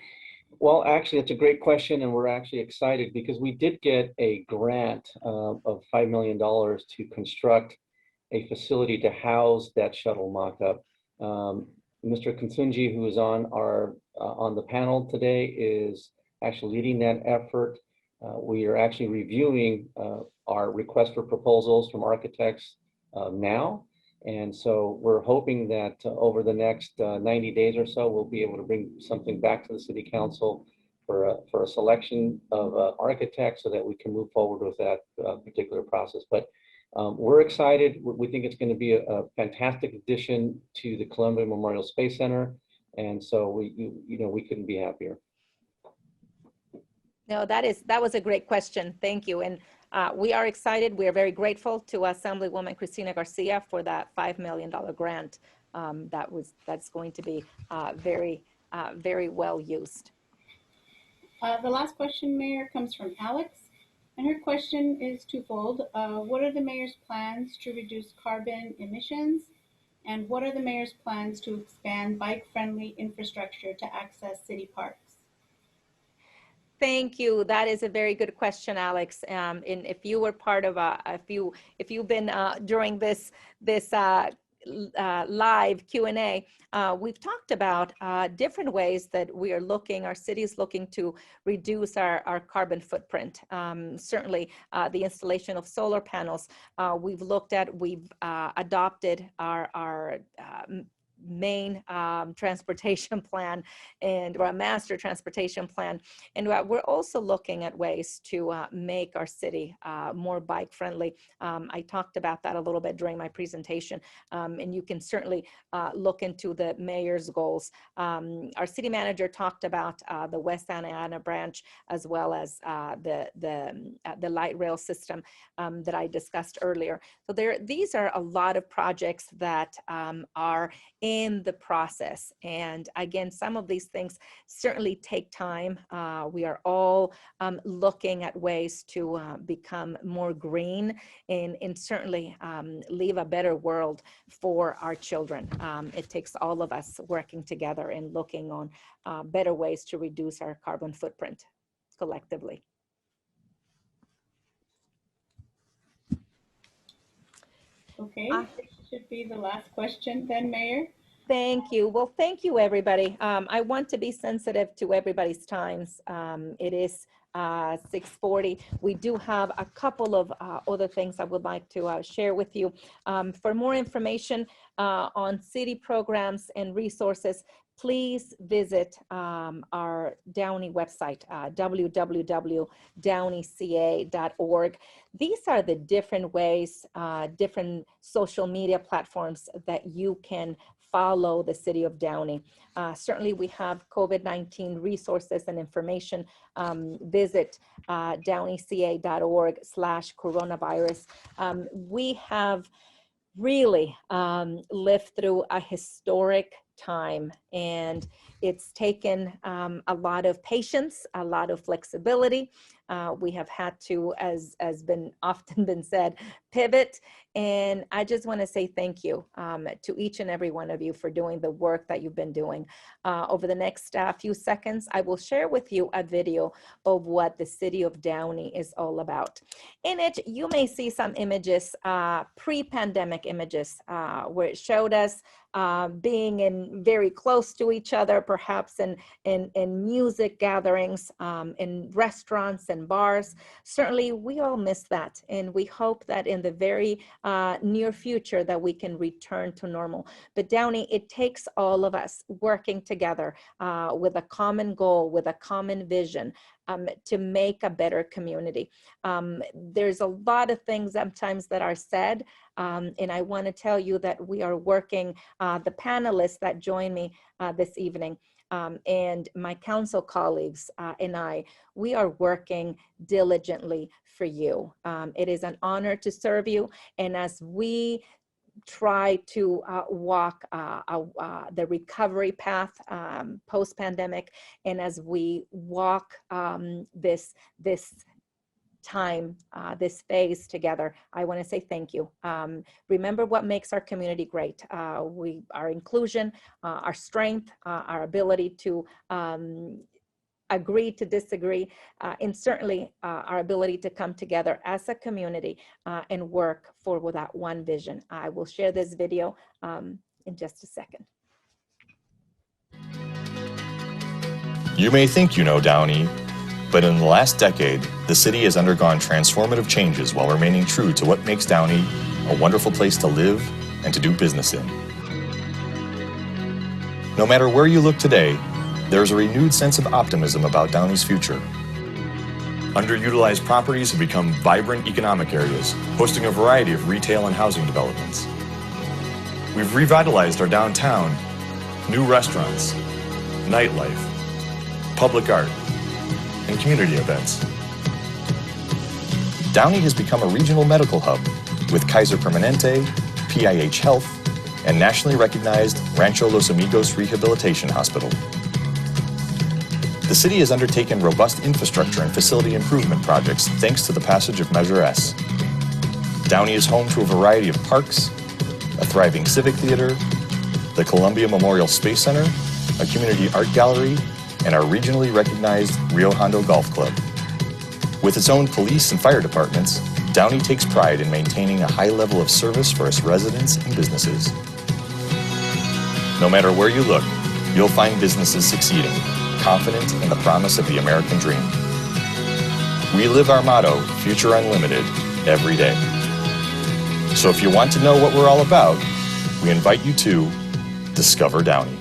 Well, actually, it's a great question, and we're actually excited because we did get a grant of $5 million to construct a facility to house that shuttle mock-up. Mr. Kansunji, who is on the panel today, is actually leading that effort. We are actually reviewing our request for proposals from architects now. And so we're hoping that over the next 90 days or so, we'll be able to bring something back to the City Council for a selection of architects so that we can move forward with that particular process. But we're excited. We think it's going to be a fantastic addition to the Columbia Memorial Space Center. And so we couldn't be happier. No, that was a great question. Thank you. And we are excited. We are very grateful to Assemblywoman Cristina Garcia for that $5 million grant. That's going to be very well used. The last question, Mayor, comes from Alex. And her question is twofold. What are the mayor's plans to reduce carbon emissions? And what are the mayor's plans to expand bike-friendly infrastructure to access city parks? Thank you. That is a very good question, Alex. And if you were part of if you've been during this live Q&A, we've talked about different ways that our city is looking to reduce our carbon footprint. Certainly the installation of solar panels, we've adopted our main transportation plan or a master transportation plan. And we're also looking at ways to make our city more bike friendly. I talked about that a little bit during my presentation, and you can certainly look into the mayor's goals. Our city manager talked about the West Santa Ana branch, as well as the light rail system that I discussed earlier. So these are a lot of projects that are in the process. And again, some of these things certainly take time. We are all looking at ways to become more green and certainly leave a better world for our children. It takes all of us working together and looking on better ways to reduce our carbon footprint collectively. Okay, this should be the last question then, Mayor. Thank you. Well, thank you, everybody. I want to be sensitive to everybody's times. It is 6:40. We do have a couple of other things I would like to share with you. For more information on city programs and resources, please visit our Downey website, www.downeyca.org. These are the different ways, different social media platforms that you can follow the city of Downey. Certainly we have COVID-19 resources and information. Visit downeyca.org/coronavirus. We have really lived through a historic time, and it's taken a lot of patience, a lot of flexibility. We have had to, as often been said, pivot. And I just want to say thank you to each and every one of you for doing the work that you've been doing. Over the next few seconds, I will share with you a video of what the city of Downey is all about. In it, you may see some images, pre-pandemic images, where it showed us being very close to each other, perhaps in music gatherings, in restaurants and bars. Certainly, we all miss that, and we hope that in the very near future that we can return to normal. But Downey, it takes all of us working together with a common goal, with a common vision, to make a better community. There's a lot of things sometimes that are said, and I want to tell you that we are working, the panelists that join me this evening, and my council colleagues and we are working diligently for you. It is an honor to serve you, and as we try to walk the recovery path post-pandemic, and as we walk this time, this phase together, I want to say thank you. Remember what makes our community great. Our inclusion, our strength, our ability to agree to disagree, and certainly our ability to come together as a community and work for that one vision. I will share this video in just a second. You may think you know Downey, but in the last decade, the city has undergone transformative changes while remaining true to what makes Downey a wonderful place to live and to do business in. No matter where you look today, there's a renewed sense of optimism about Downey's future. Underutilized properties have become vibrant economic areas, hosting a variety of retail and housing developments. We've revitalized our downtown, new restaurants, nightlife, public art, and community events. Downey has become a regional medical hub with Kaiser Permanente, PIH Health, and nationally recognized Rancho Los Amigos Rehabilitation Hospital. The city has undertaken robust infrastructure and facility improvement projects thanks to the passage of Measure S. Downey is home to a variety of parks, a thriving civic theater, the Columbia Memorial Space Center, a community art gallery, and our regionally recognized Rio Hondo Golf Club. With its own police and fire departments, Downey takes pride in maintaining a high level of service for its residents and businesses. No matter where you look, you'll find businesses succeeding, confident in the promise of the American dream. We live our motto, Future Unlimited, every day. So if you want to know what we're all about, we invite you to Discover Downey.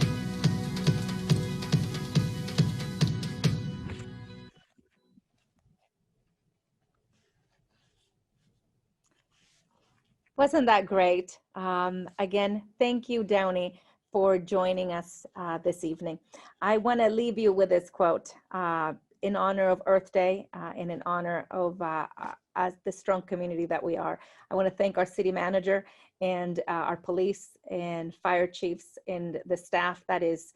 Wasn't that great? Again, thank you, Downey, for joining us this evening. I want to leave you with this quote in honor of Earth Day and in honor of as the strong community that we are. I want to thank our city manager and our police and fire chiefs and the staff that has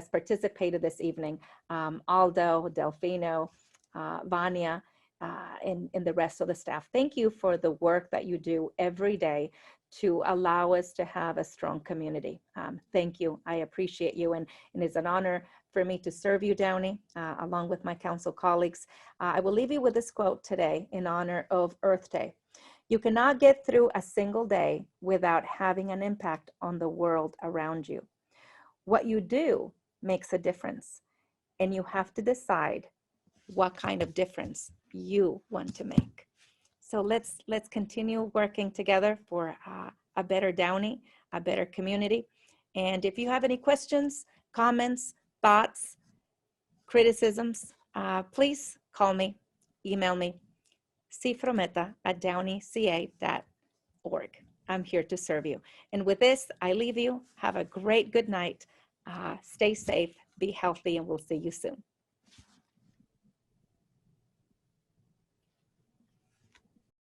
participated this evening. Aldo, Delfino, Vania, and the rest of the staff. Thank you for the work that you do every day to allow us to have a strong community. Thank you. I appreciate you. And it's an honor for me to serve you, Downey, along with my council colleagues. I will leave you with this quote today in honor of Earth Day. You cannot get through a single day without having an impact on the world around you. What you do makes a difference, and you have to decide what kind of difference you want to make. So let's continue working together for a better Downey, a better community. And if you have any questions, comments, thoughts, criticisms, please call me, email me, cfrometa@downeyca.org. I'm here to serve you. And with this, I leave you. Have a great good night. Stay safe, be healthy, and we'll see you soon.